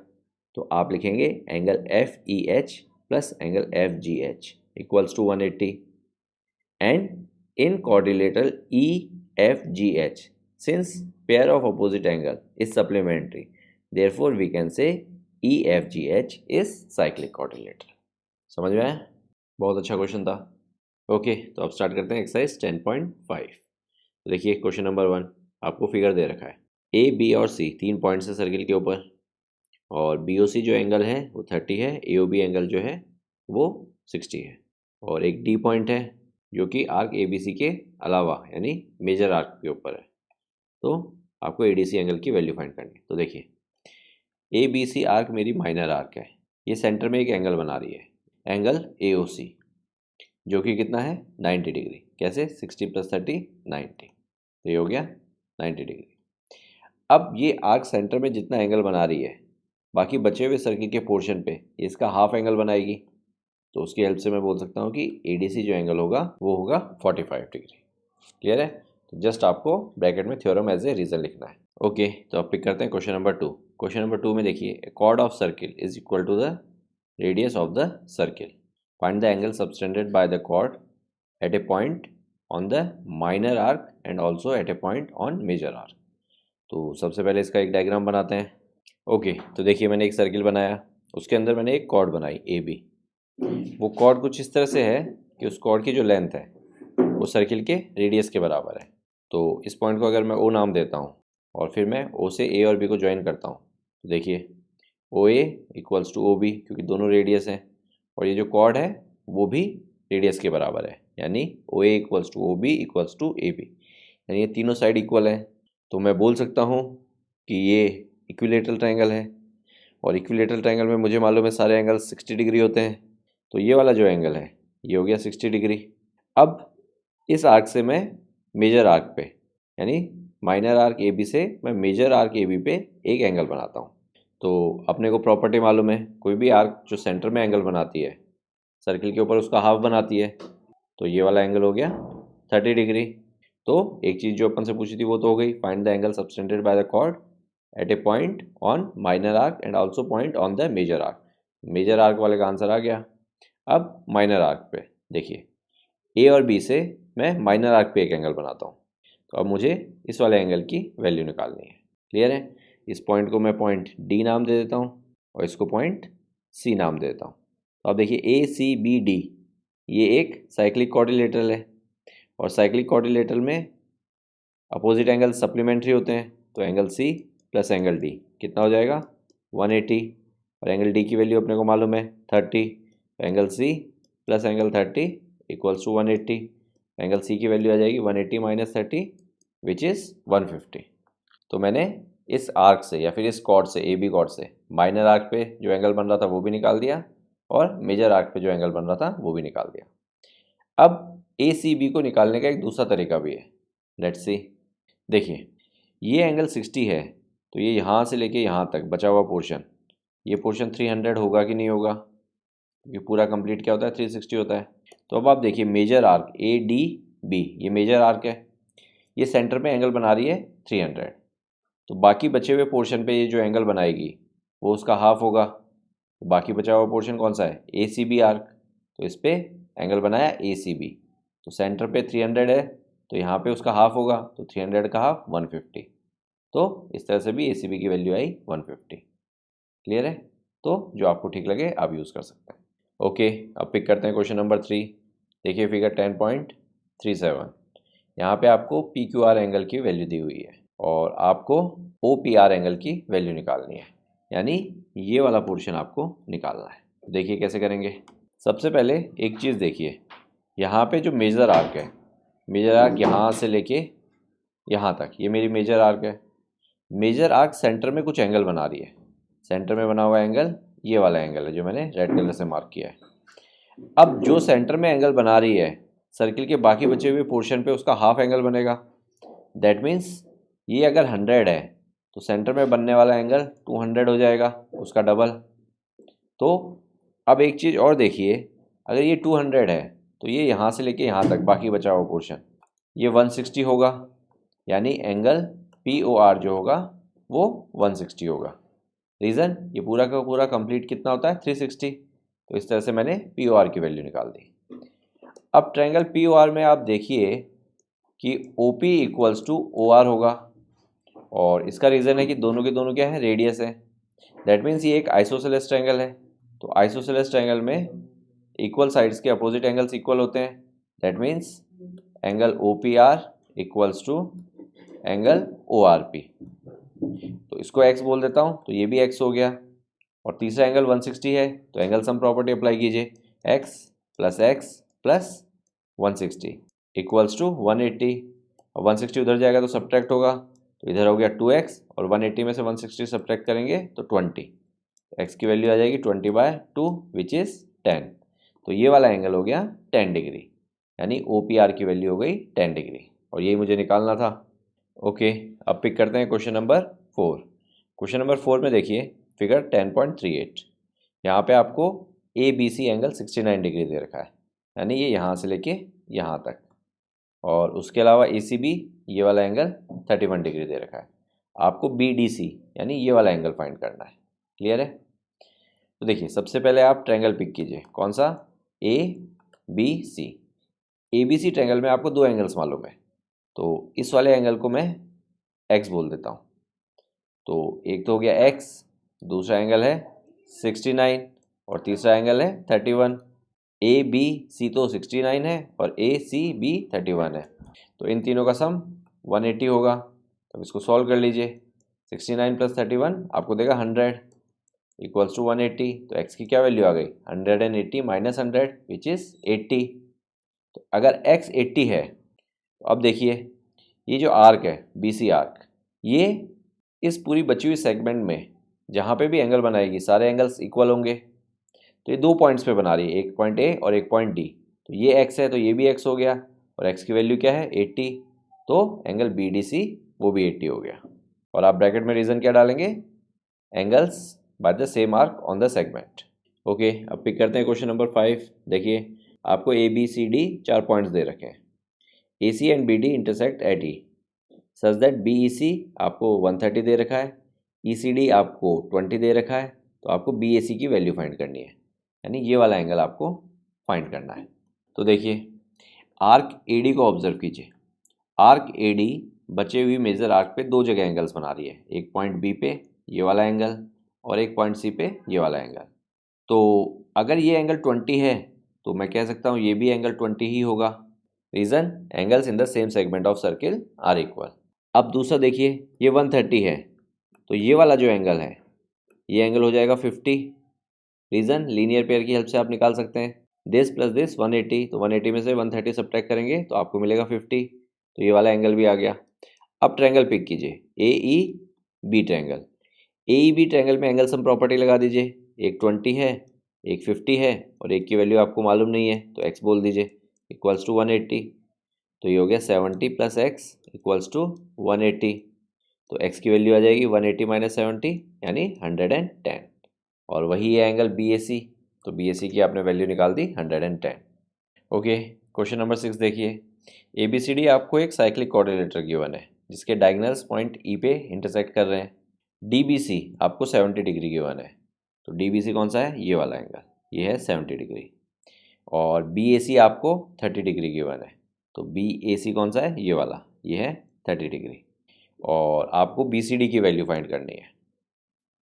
तो आप लिखेंगे angle FEH plus angle FGH equals to 180। And in quadrilateral EFGH, since pair of opposite angle is supplementary, therefore we can say EFGH is cyclic quadrilateral। समझ में आया, बहुत अच्छा क्वेश्चन था। ओके, तो अब स्टार्ट करते हैं एक्सरसाइज 10.5। तो देखिए क्वेश्चन नंबर 1, आपको फिगर दे रखा है ए बी और सी 3 पॉइंट्स है सर्किल के ऊपर, और BOC जो एंगल है वो 30 है, AOB एंगल जो है वो 60 है, और एक D पॉइंट है जो कि आर्क ABC के अलावा यानी मेजर आर्क के ऊपर है। तो आपको ADC एंगल की वैल्यू फाइंड करनी है। तो देखिए ABC आर्क मेरी माइनर आर्क है, ये सेंटर में एक एंगल बना रही है, एंगल AOC, जो कि कितना है 90 डिग्री। कैसे 60 प्लस 30 90, तो ये हो गया 90 डिग्री। अब ये आर्क सेंटर में जितना एंगल बना रही है, बाकी बचे हुए सर्किल के पोर्शन पे इसका हाफ एंगल बनाएगी, तो उसकी हेल्प से मैं बोल सकता हूँ कि ADC जो एंगल होगा वो होगा 45 डिग्री। क्लियर है। तो जस्ट आपको ब्रैकेट में थ्योरम एज ए रीजन लिखना है। ओके, तो अब पिक करते हैं क्वेश्चन नंबर 2। क्वेश्चन नंबर 2 में देखिए chord of circle is equal to the radius of the circle, find the angle subtended by the chord at a point on the minor arc and also at a point on major arc. तो सबसे पहले इसका एक diagram बनाते हैं। Okay, तो देखिए मैंने एक सर्किल बनाया, उसके अंदर मैंने एक कॉर्ड बनाई AB। वो कॉर्ड कुछ इस तरह से है कि उस कॉर्ड की जो लेंथ है वो सर्किल के रेडियस के बराबर है। तो इस पॉइंट को अगर मैं O नाम देता हूँ और फिर मैं O से A और B को ज्वाइन करता हूँ, तो देखिए OA इक्वल्स टू OB, क्योंकि दोनों रेडियस हैं, और ये जो कॉर्ड है वो भी रेडियस के बराबर है, यानी OA equals to OB equals to AB, यानी ये तीनों साइड इक्वल हैं। तो मैं बोल सकता हूँ कि ये इक्विलेटरल ट्रायंगल है, और इक्विलेटरल ट्रायंगल में मुझे मालूम है सारे एंगल 60 डिग्री होते हैं, तो ये वाला जो एंगल है ये हो गया 60 डिग्री। अब इस आर्क से मैं मेजर आर्क पे यानी माइनर आर्क AB से मैं मेजर आर्क AB पे एक एंगल बनाता हूँ। तो अपने को प्रॉपर्टी मालूम है, कोई भी आर्क जो सेंटर में एंगल बनाती है सर्किल के ऊपर उसका हाफ बनाती है, तो ये वाला एंगल हो गया 30 डिग्री। तो एक चीज़ जो अपन से पूछी थी वो तो हो गई, find the angle subtended by the chord at a point on minor arc and also point on the major arc. Major arc वाले का आंसर आ गया। अब माइनर आर्क पे देखिए, ए और बी से मैं माइनर आर्क पे एक एंगल बनाता हूँ, तो अब मुझे इस वाले एंगल की वैल्यू निकालनी है। क्लियर है? इस पॉइंट को मैं पॉइंट डी नाम दे देता हूँ और इसको पॉइंट सी नाम दे देता हूँ। तो अब देखिए ए सी बी डी ये एक साइक्लिक क्वाड्रिलेटरल है, और साइक्लिक क्वाड्रिलेटरल में अपोजिट एंगल सप्लीमेंट्री होते हैं, तो angle C plus angle D कितना हो जाएगा 180, और एंगल डी की वैल्यू अपने को मालूम है 30, तो angle C plus angle 30 equals to 180। Angle C की वैल्यू आ जाएगी 180 माइनस 30 विच इज़ 150। तो मैंने इस आर्क से या फिर इस कॉर्ड से, ए बी कॉर्ड से माइनर आर्क पे जो एंगल बन रहा था वो भी निकाल दिया, और मेजर आर्क पे जो एंगल बन रहा था वो भी निकाल दिया। अब ए सी बी को निकालने का एक दूसरा तरीका भी है, लेट्स सी। देखिए ये एंगल 60 है, तो ये यहाँ से लेके यहाँ तक बचा हुआ पोर्शन, ये पोर्शन 300 होगा कि नहीं होगा, क्योंकि पूरा कंप्लीट क्या होता है 360 होता है। तो अब आप देखिए major arc A D B, ये मेजर आर्क है, ये सेंटर पे एंगल बना रही है 300, तो बाकी बचे हुए पोर्शन पे ये जो एंगल बनाएगी वो उसका हाफ होगा। तो बाकी बचा हुआ पोर्शन कौन सा है, ए सी बी आर्क, तो इस पर एंगल बनाया ए सी बी, तो सेंटर पे 300 है, तो यहाँ पे उसका हाफ होगा, तो 300 का हाफ 150। तो इस तरह से भी ए सी बी की वैल्यू आई 150। क्लियर है? तो जो आपको ठीक लगे आप यूज़ कर सकते हैं। ओके, अब पिक करते हैं क्वेश्चन नंबर 3। देखिए फिगर 10.37, यहाँ पे आपको पी क्यू आर एंगल की वैल्यू दी हुई है और आपको ओ पी आर एंगल की वैल्यू निकालनी है, यानी ये वाला पोर्शन आपको निकालना है। देखिए कैसे करेंगे। सबसे पहले एक चीज़ देखिए, यहाँ पे जो मेजर आर्क है, मेजर आर्क यहाँ से लेके यहाँ तक, ये मेरी मेजर आर्क है। मेजर आर्क सेंटर में कुछ एंगल बना रही है, सेंटर में बना हुआ एंगल ये वाला एंगल है जो मैंने रेड कलर से मार्क किया है। अब जो सेंटर में एंगल बना रही है सर्किल के बाकी बचे हुए पोर्शन पे उसका हाफ एंगल बनेगा। दैट मीन्स ये अगर 100 है तो सेंटर में बनने वाला एंगल 200 हो जाएगा, उसका डबल। तो अब एक चीज़ और देखिए, अगर ये 200 है तो ये यहाँ से लेके यहाँ तक बाकी बचा हुआ पोर्शन ये 160 होगा, यानी एंगल पी ओ आर जो होगा वो 160 होगा। रीज़न, ये पूरा का पूरा कंप्लीट कितना होता है 360। तो इस तरह से मैंने पी ओ आर की वैल्यू निकाल दी। अब ट्रायंगल पी ओ आर में आप देखिए कि O P equals to O R होगा, और इसका रीज़न है कि दोनों के दोनों क्या है, रेडियस है। दैट मीन्स ये एक आइसोसेलेस ट्रायंगल है, तो आइसोसेलेस ट्रायंगल में इक्वल साइड्स के अपोजिट एंगल्स इक्वल होते हैं। That means angle O P R equals to angle O R P. तो इसको x बोल देता हूँ, तो ये भी x हो गया, और तीसरा एंगल 160 है, तो एंगल सम प्रॉपर्टी अप्लाई कीजिए, x प्लस 160 इक्वल्स टू 180। और 160 उधर जाएगा तो सब्ट्रैक्ट होगा, तो इधर हो गया 2x, और 180 में से 160 सब्ट्रैक्ट करेंगे तो 20। x की वैल्यू आ जाएगी 20/2 विच इज़ 10। तो ये वाला एंगल हो गया 10 डिग्री, यानी ओ पी आर की वैल्यू हो गई 10 डिग्री, और यही मुझे निकालना था। ओके, अब पिक करते हैं क्वेश्चन नंबर 4। क्वेश्चन नंबर 4 में देखिए फिगर 10.38, यहाँ पे आपको A B C angle 69 degree दे रखा है, यानी ये यहाँ से लेके यहाँ तक, और उसके अलावा ए सी बी ये वाला एंगल 31 डिग्री दे रखा है। आपको बी डी सी यानी ये वाला एंगल फाइंड करना है। क्लियर है? तो देखिए सबसे पहले आप ट्रायंगल पिक कीजिए, कौन सा, A B C. A B C triangle में आपको दो एंगल्स मालूम है, तो इस वाले एंगल को मैं x बोल देता हूँ। तो एक तो हो गया x, दूसरा एंगल है 69 और तीसरा एंगल है 31। ए बी सी तो 69 है और ए सी बी 31 है, तो इन तीनों का सम 180 होगा। तो इसको सॉल्व कर लीजिए, 69 प्लस 31 आपको देगा 100 इक्वल्स टू 180। तो x की क्या वैल्यू आ गई 180 माइनस 100 विच इज़ 80। तो अगर x 80 है तो अब देखिए ये जो आर्क है बी सी आर्क, ये इस पूरी बची हुई सेगमेंट में जहाँ पे भी एंगल बनाएगी सारे एंगल्स इक्वल होंगे। तो ये दो पॉइंट्स पे बना रही है, एक पॉइंट ए और एक पॉइंट डी। तो ये x है तो ये भी x हो गया, और x की वैल्यू क्या है 80, तो एंगल बी डी सी वो भी 80 हो गया। और आप ब्रैकेट में रीज़न क्या डालेंगे, angles by the same arc on the segment. Okay, अब पिक करते हैं क्वेश्चन नंबर 5। देखिए, आपको A B C D 4 points दे रखे हैं। A C and B D intersect at E such that B E C आपको 130 दे रखा है, ई सी डी आपको 20 दे रखा है। तो आपको बी ए सी की वैल्यू फाइंड करनी है, यानी ये वाला एंगल आपको फाइंड करना है। तो देखिए, आर्क ए डी को ऑब्जर्व कीजिए। आर्क ए डी बचे हुई मेजर आर्क पे दो जगह एंगल्स बना रही है, एक पॉइंट बी पे ये वाला एंगल और एक पॉइंट सी पे ये वाला एंगल। तो अगर ये एंगल 20 है तो मैं कह सकता हूँ ये भी एंगल 20 ही होगा। Reason, angles in the same segment of circle are equal. अब दूसरा देखिए, ये 130 है तो ये वाला जो एंगल है ये एंगल हो जाएगा 50। रीज़न, लीनियर पेयर की हेल्प से आप निकाल सकते हैं। दिस प्लस दिस 180, तो 180 में से 130 सब्ट्रैक्ट करेंगे तो आपको मिलेगा 50। तो ये वाला एंगल भी आ गया। अब ट्रायंगल पिक कीजिए, ए ई बी ट्रायंगल। ए ई बी ट्रायंगल में एंगल सम प्रॉपर्टी लगा दीजिए। एक 20 है, एक 50 है और एक की वैल्यू आपको मालूम नहीं है तो x बोल दीजिए, इक्वल्स टू 180। तो ये हो गया 70 प्लस एक्स इक्वल्स टू 180। तो x की वैल्यू आ जाएगी 180 माइनस 70 यानी 110। और वही है एंगल बी ए सी, तो बी ए सी की आपने वैल्यू निकाल दी 110। ओके, क्वेश्चन नंबर 6 देखिए, ए बी सी डी आपको एक साइक्लिक कोऑर्डिनेटर गिवन है जिसके डायगोनल्स पॉइंट ई पे इंटरसेक्ट कर रहे हैं। डी बी सी आपको 70 डिग्री गिवन है, तो डी बी सी कौन सा है, ये वाला एंगल, ये है 70 डिग्री। और बी ए सी आपको 30 डिग्री गिवन है, तो बी ए सी कौन सा है, ये वाला, ये है 30 डिग्री। और आपको बी सी डी की वैल्यू फाइंड करनी है,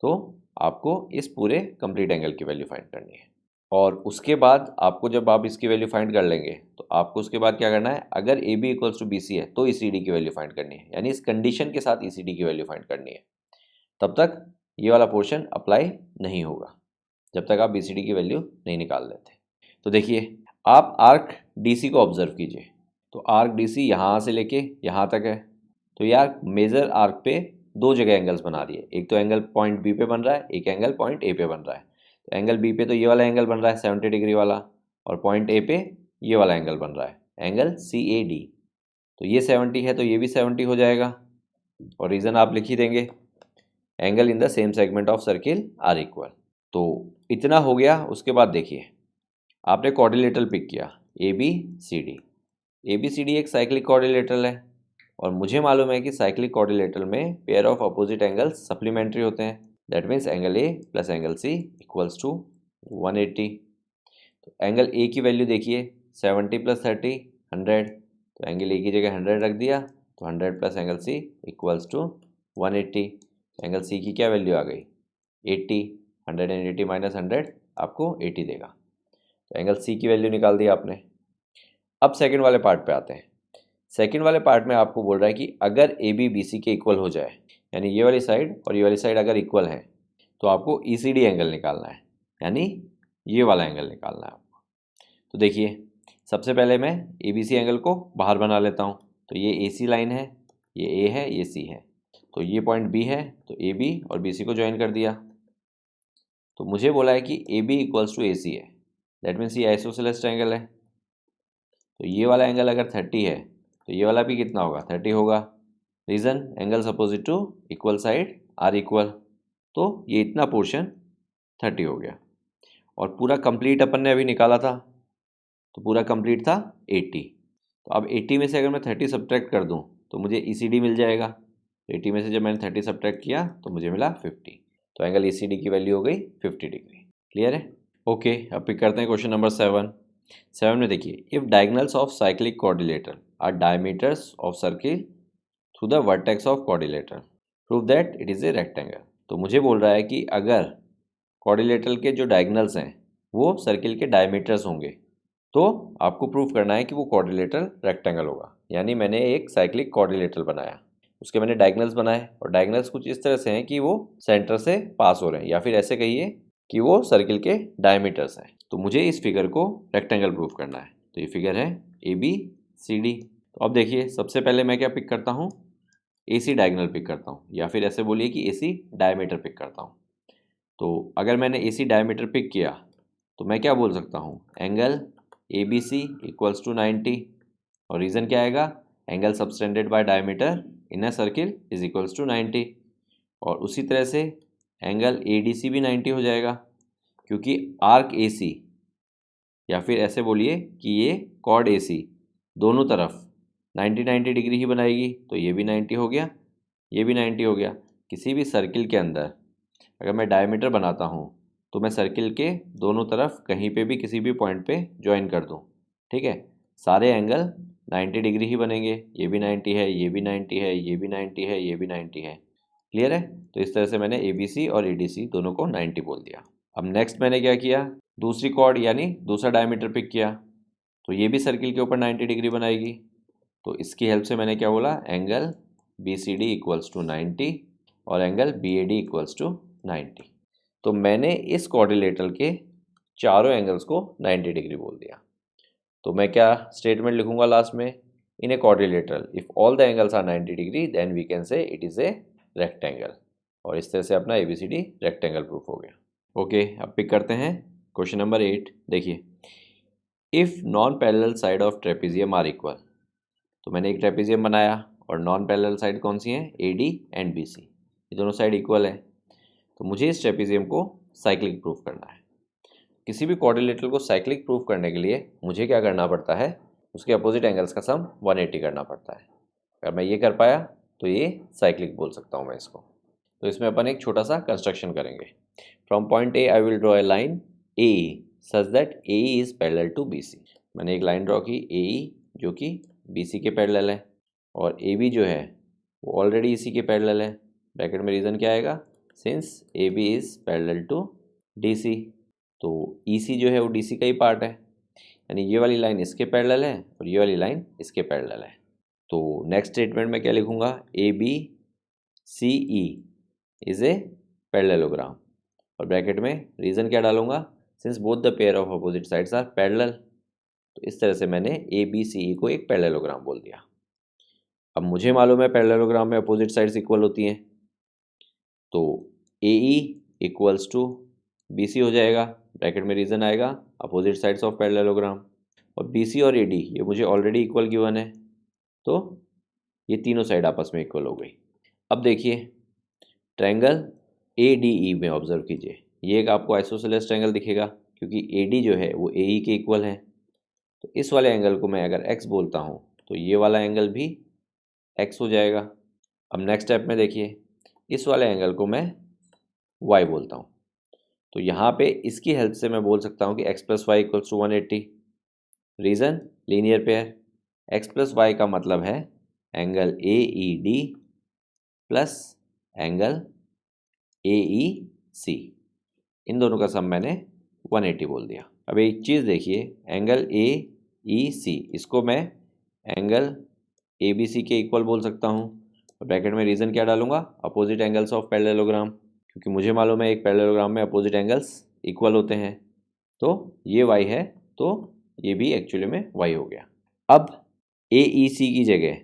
तो आपको इस पूरे कंप्लीट एंगल की वैल्यू फाइंड करनी है। और उसके बाद आपको जब आप इसकी वैल्यू फाइंड कर लेंगे तो आपको उसके बाद क्या करना है, अगर A B equals to B C है तो ई सी डी की वैल्यू फाइंड करनी है, यानी इस कंडीशन के साथ ई सी डी की वैल्यू फाइंड करनी है। तब तक ये वाला पोर्शन अप्लाई नहीं होगा जब तक आप बी सी डी की वैल्यू नहीं निकाल लेते। तो देखिए, आप आर्क डी सी को ऑब्जर्व कीजिए। तो आर्क डी सी यहाँ से लेके यहाँ तक है। तो यार मेजर आर्क पे दो जगह एंगल्स बना रही है, एक तो एंगल पॉइंट बी पे बन रहा है, एक एंगल पॉइंट ए पे बन रहा है। तो एंगल बी पे तो ये वाला एंगल बन रहा है 70 डिग्री वाला, और पॉइंट ए पे ये वाला एंगल बन रहा है एंगल सी ए डी। तो ये 70 है तो ये भी 70 हो जाएगा, और रीज़न आप लिख ही देंगे, angle in the same segment of circle are equal. तो इतना हो गया। उसके बाद देखिए, आपने कोऑर्डिनेटर पिक किया A B C D. A B C D एक साइक्लिक कोऑर्डिनेटर है और मुझे मालूम है कि साइक्लिक कोऑर्डिनेटर में pair of opposite angles supplementary होते हैं। That means angle A plus angle C equals to 180। तो एंगल ए की वैल्यू देखिए 70 प्लस 30 100, तो एंगल ए की जगह 100 रख दिया, तो 100 plus angle C equals to 180। Angle C की क्या वैल्यू आ गई 80, 180 माइनस 100 आपको 80 देगा। तो एंगल सी की वैल्यू निकाल दी आपने। अब सेकंड वाले पार्ट पे आते हैं। सेकंड वाले पार्ट में आपको बोल रहा है कि अगर ए बी बी सी के इक्वल हो जाए, यानी ये वाली साइड और ये वाली साइड अगर इक्वल है, तो आपको ई सी डी एंगल निकालना है, यानी ये वाला एंगल निकालना है आपको। तो देखिए, सबसे पहले मैं ए बी सी एंगल को बाहर बना लेता हूँ। तो ये ए सी लाइन है, ये ए है, ये सी है, तो ये पॉइंट बी है, तो ए बी और बी सी को ज्वाइन कर दिया। तो मुझे बोला है कि ए बी इक्वल्स टू ए सी है, दैट मीन्स ये आइसोसेलेस ट्रायंगल है। तो ये वाला एंगल अगर 30 है तो ये वाला भी कितना होगा 30 होगा। Reason, angles opposite to equal side are equal. तो ये इतना पोर्शन 30 हो गया। और पूरा कंप्लीट अपन ने अभी निकाला था, तो पूरा कंप्लीट था 80। तो अब 80 में से अगर मैं 30 सब्ट्रैक्ट कर दूं तो मुझे ई सी डी मिल जाएगा। 80 में से जब मैंने 30 सब्ट्रैक्ट किया तो मुझे मिला 50। तो एंगल ई सी डी की वैल्यू हो गई 50 डिग्री। क्लियर है? ओके, अब पिक करते हैं क्वेश्चन नंबर 7 में देखिए, if diagonals of cyclic coordinator are diameters of circle through the vertex of coordinator prove that it is a rectangle. तो मुझे बोल रहा है कि अगर कोऑर्डिनेटर के जो डायगोनल्स हैं वो सर्किल के डायमीटर्स होंगे तो आपको प्रूव करना है कि वो कोऑर्डिनेटर रेक्टेंगल होगा। यानी मैंने एक साइक्लिक कोऑर्डिनेटर बनाया, उसके मैंने डायगोनल्स बनाए, और डायगोनल्स कुछ इस तरह से हैं कि वो सेंटर से पास हो रहे हैं, या फिर ऐसे कहिए कि वो सर्किल के डायमीटर्स हैं। तो मुझे इस फिगर को रेक्टेंगल प्रूफ करना है। तो ये फिगर है ए बी सी डी। तो अब देखिए, सबसे पहले मैं क्या पिक करता हूँ, ए सी डायगोनल पिक करता हूँ, या फिर ऐसे बोलिए कि ए सी डायमीटर पिक करता हूँ। तो अगर मैंने ए सी डायमीटर पिक किया तो मैं क्या बोल सकता हूँ, angle A B C equals to 90। और रीज़न क्या आएगा, angle subtended by diameter in a circle is equals to 90। और उसी तरह से एंगल ADC भी 90 हो जाएगा, क्योंकि आर्क AC, या फिर ऐसे बोलिए कि ये कॉर्ड AC दोनों तरफ 90 डिग्री ही बनाएगी, तो ये भी 90 हो गया, ये भी 90 हो गया। किसी भी सर्किल के अंदर अगर मैं डायमीटर बनाता हूँ तो मैं सर्किल के दोनों तरफ कहीं पे भी किसी भी पॉइंट पे ज्वाइन कर दूँ, ठीक है, सारे एंगल 90 डिग्री ही बनेंगे। ये भी 90 है, ये भी 90 है, ये भी 90 है, ये भी 90 है। क्लियर है? तो इस तरह से मैंने ABC और ADC दोनों को 90 बोल दिया। अब नेक्स्ट मैंने क्या किया, दूसरी कॉर्ड यानी दूसरा डायमीटर पिक किया, तो ये भी सर्किल के ऊपर 90 डिग्री बनाएगी। तो इसकी हेल्प से मैंने क्या बोला, एंगल BCD इक्वल्स टू 90 और एंगल BAD इक्वल्स टू 90। तो मैंने इस क्वाड्रिलेटरल के चारों एंगल्स को 90 डिग्री बोल दिया। तो मैं क्या स्टेटमेंट लिखूंगा लास्ट में, in a quadrilateral if all the angles are 90 degree then we can say it is a rectangle. और इस तरह से अपना ABCD रेक्टेंगल प्रूफ हो गया। ओके, अब पिक करते हैं क्वेश्चन नंबर 8। देखिए, if non parallel side of trapezium are equal, तो मैंने एक ट्रेपेजियम बनाया और नॉन पैरेलल साइड कौन सी है, AD एंड BC, ये दोनों साइड इक्वल है। तो मुझे इस ट्रेपेजियम को साइक्लिक प्रूफ करना है। किसी भी क्वाड्रिलेटरल को साइक्लिक प्रूफ करने के लिए मुझे क्या करना पड़ता है, उसके अपोजिट एंगल्स का सम 180 करना पड़ता है। अगर मैं ये कर पाया तो ये साइक्लिक बोल सकता हूँ मैं इसको। तो इसमें अपन एक छोटा सा कंस्ट्रक्शन करेंगे। From point A I will draw a line AE such that AE is parallel to BC। मैंने एक लाइन ड्रॉ की AE जो कि BC के पैरेलल है, और AB जो है वो ऑलरेडी इसी के पैरेलल है। ब्रैकेट में रीज़न क्या आएगा, since AB is parallel to DC, तो EC जो है वो DC का ही पार्ट है, यानी ये वाली लाइन इसके पैरेलल है और ये वाली लाइन इसके पैरेलल है। तो नेक्स्ट स्टेटमेंट में क्या लिखूँगा, ABCE इज़ ए पैरेललोग्राम, और ब्रैकेट में रीज़न क्या डालूंगा, since both the pair of opposite sides are parallel. तो इस तरह से मैंने ABCE को एक पैरेललोग्राम बोल दिया। अब मुझे मालूम है पैरेललोग्राम में अपोजिट साइड्स इक्वल होती हैं, तो AE इक्वल्स टू BC हो जाएगा, ब्रैकेट में रीज़न आएगा अपोजिट साइड्स ऑफ पैरेललोग्राम, और BC और AD ये मुझे ऑलरेडी इक्वल गिवन है, तो ये तीनों साइड आपस में इक्वल हो गई। अब देखिए ट्रायंगल ADE में ऑब्जर्व कीजिए, ये एक आपको आइसोसेलेस ट्रायंगल दिखेगा क्योंकि AD जो है वो AE के इक्वल है। तो इस वाले एंगल को मैं अगर x बोलता हूँ तो ये वाला एंगल भी x हो जाएगा। अब नेक्स्ट स्टेप में देखिए, इस वाले एंगल को मैं y बोलता हूँ, तो यहाँ पे इसकी हेल्प से मैं बोल सकता हूँ कि x plus Y equals to 180। Reason, linear pair, x plus Y का मतलब है angle AED plus angle AEC, इन दोनों का सम मैंने 180 बोल दिया। अब एक चीज़ देखिए, एंगल AEC इसको मैं एंगल ABC के इक्वल बोल सकता हूँ, और ब्रैकेट में रीज़न क्या डालूंगा, अपोजिट एंगल्स ऑफ पैरेललोग्राम, क्योंकि मुझे मालूम है एक पैरेललोग्राम में अपोजिट एंगल्स इक्वल होते हैं। तो ये y है, तो ये भी एक्चुअली में y हो गया। अब AEC की जगह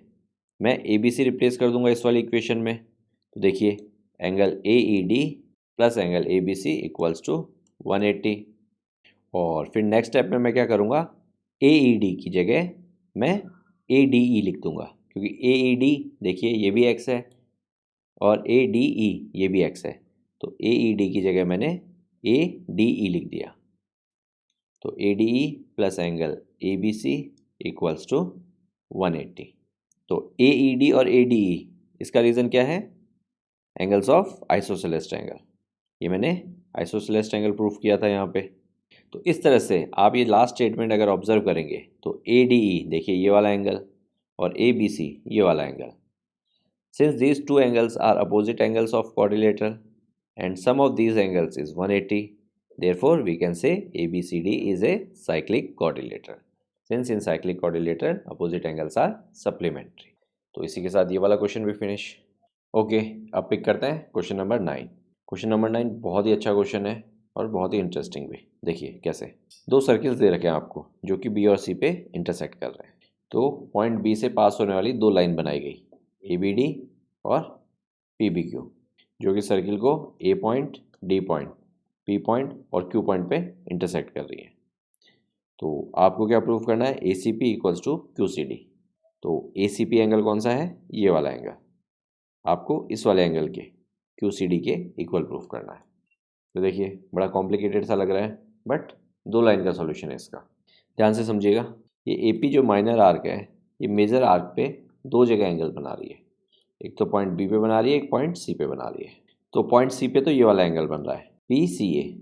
मैं ABC रिप्लेस कर दूंगा इस वाली इक्वेशन में, तो देखिए angle AED plus angle ABC equals to 180। और फिर नेक्स्ट स्टेप में मैं क्या करूँगा, AED की जगह मैं ADE लिख दूँगा, क्योंकि AED देखिए ये भी x है और ADE ये भी x है, तो AED की जगह मैंने ADE लिख दिया। तो ADE plus angle ABC equals to 180। तो AED और ADE इसका रीज़न क्या है, एंगल्स ऑफ आइसोसेलेस ट्रायंगल। ये मैंने आइसोसेलेस ट्रायंगल प्रूफ किया था यहाँ पे। तो इस तरह से आप ये लास्ट स्टेटमेंट अगर ऑब्जर्व करेंगे तो ADE देखिए ये वाला एंगल और ABC ये वाला angle, since these two angles are opposite angles of quadrilateral and sum of these angles is 180, therefore we can say ABCD is a cyclic quadrilateral, since in cyclic quadrilateral opposite angles are supplementary। तो इसी के साथ ये वाला question भी finish. Okay, अब pick करते हैं क्वेश्चन नंबर 9। क्वेश्चन नंबर 9 बहुत ही अच्छा क्वेश्चन है और बहुत ही इंटरेस्टिंग भी। देखिए कैसे, दो सर्किल्स दे रखे हैं आपको जो कि B और C पे इंटरसेक्ट कर रहे हैं। तो पॉइंट B से पास होने वाली दो लाइन बनाई गई, ABD और PBQ, जो कि सर्किल को A point, D point, P point और Q पॉइंट पे इंटरसेक्ट कर रही है। तो आपको क्या प्रूफ करना है, ACP इक्वल्स टू QCD। तो ACP एंगल कौन सा है, ये वाला एंगल, आपको इस वाले एंगल के क्यू सी डी के इक्वल प्रूफ करना है। तो देखिए बड़ा कॉम्प्लिकेटेड सा लग रहा है, बट 2 लाइन का सॉल्यूशन है इसका। ध्यान से समझिएगा, ये ए पी जो माइनर आर्क है, ये मेजर आर्क पे 2 जगह एंगल बना रही है। एक तो पॉइंट बी पे बना रही है, एक पॉइंट सी पे बना रही है। तो पॉइंट सी पे तो ये वाला एंगल बन रहा है पी सी ए,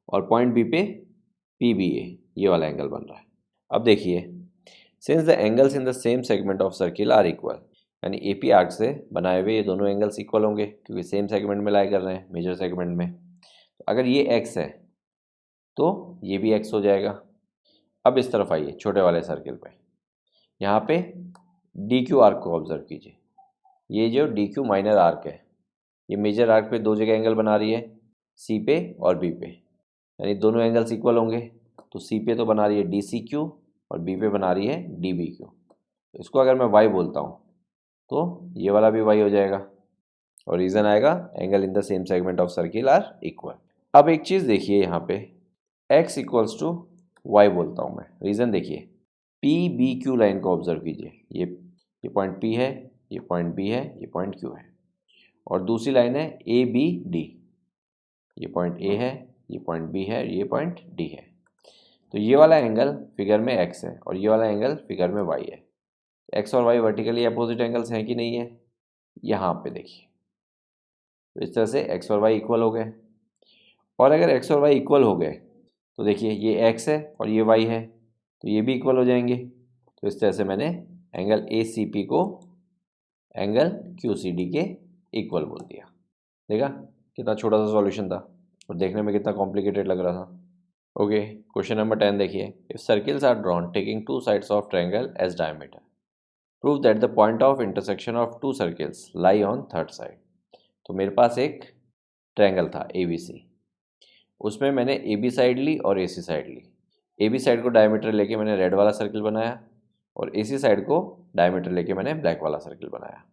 और पॉइंट बी पे पी बी ए, ये वाला एंगल बन रहा है। अब देखिए, since the angles in the same segment of circle are equal, यानी ए पी आर्क से बनाए हुए ये दोनों एंगल्स इक्वल होंगे क्योंकि सेम सेगमेंट में लाई कर रहे हैं, मेजर सेगमेंट में। तो अगर ये एक्स है तो ये भी एक्स हो जाएगा। अब इस तरफ आइए छोटे वाले सर्किल पे, यहाँ पे डी क्यू आर्क को ऑब्जर्व कीजिए। ये जो डी क्यू माइनर आर्क है, ये मेजर आर्क पे 2 जगह एंगल बना रही है, सी पे और बी पे, यानी दोनों एंगल्स इक्वल होंगे। तो सी पे तो बना रही है डी सी क्यू और बी पे बना रही है डी बी क्यू। तो इसको अगर मैं वाई बोलता हूँ तो ये वाला भी वाई हो जाएगा, और रीज़न आएगा angle in the same segment of circle are equal. अब एक चीज़ देखिए, यहाँ पे x इक्वल्स टू वाई बोलता हूँ मैं, रीज़न देखिए, पी बी क्यू लाइन को ऑब्जर्व कीजिए। ये पॉइंट P है, ये पॉइंट B है, ये पॉइंट Q है, और दूसरी लाइन है ए बी डी। ये पॉइंट A है, ये पॉइंट B है, ये पॉइंट D है। तो ये वाला एंगल फिगर में x है और ये वाला एंगल फिगर में y है। x और y वर्टिकली अपोजिट एंगल्स हैं कि नहीं है? यहाँ पे देखिए, तो इस तरह से x और y इक्वल हो गए। और अगर x और y इक्वल हो गए तो देखिए ये x है और ये y है, तो ये भी इक्वल हो जाएंगे। तो इस तरह से मैंने एंगल ए सी पी को एंगल क्यू सी डी के इक्वल बोल दिया। देखा कितना छोटा सा सॉल्यूशन था और देखने में कितना कॉम्प्लिकेटेड लग रहा था। ओके, क्वेश्चन नंबर 10 देखिए, if circles are drawn taking 2 sides of triangle as diameter, prove that the point of intersection of 2 circles lie on third side. तो मेरे पास एक ट्रायंगल था ए बी सी, उसमें मैंने ए बी साइड ली और ए सी साइड ली। ए बी साइड को डायमीटर लेके मैंने रेड वाला सर्किल बनाया और ए सी साइड को डायमीटर लेके मैंने ब्लैक वाला सर्किल बनाया।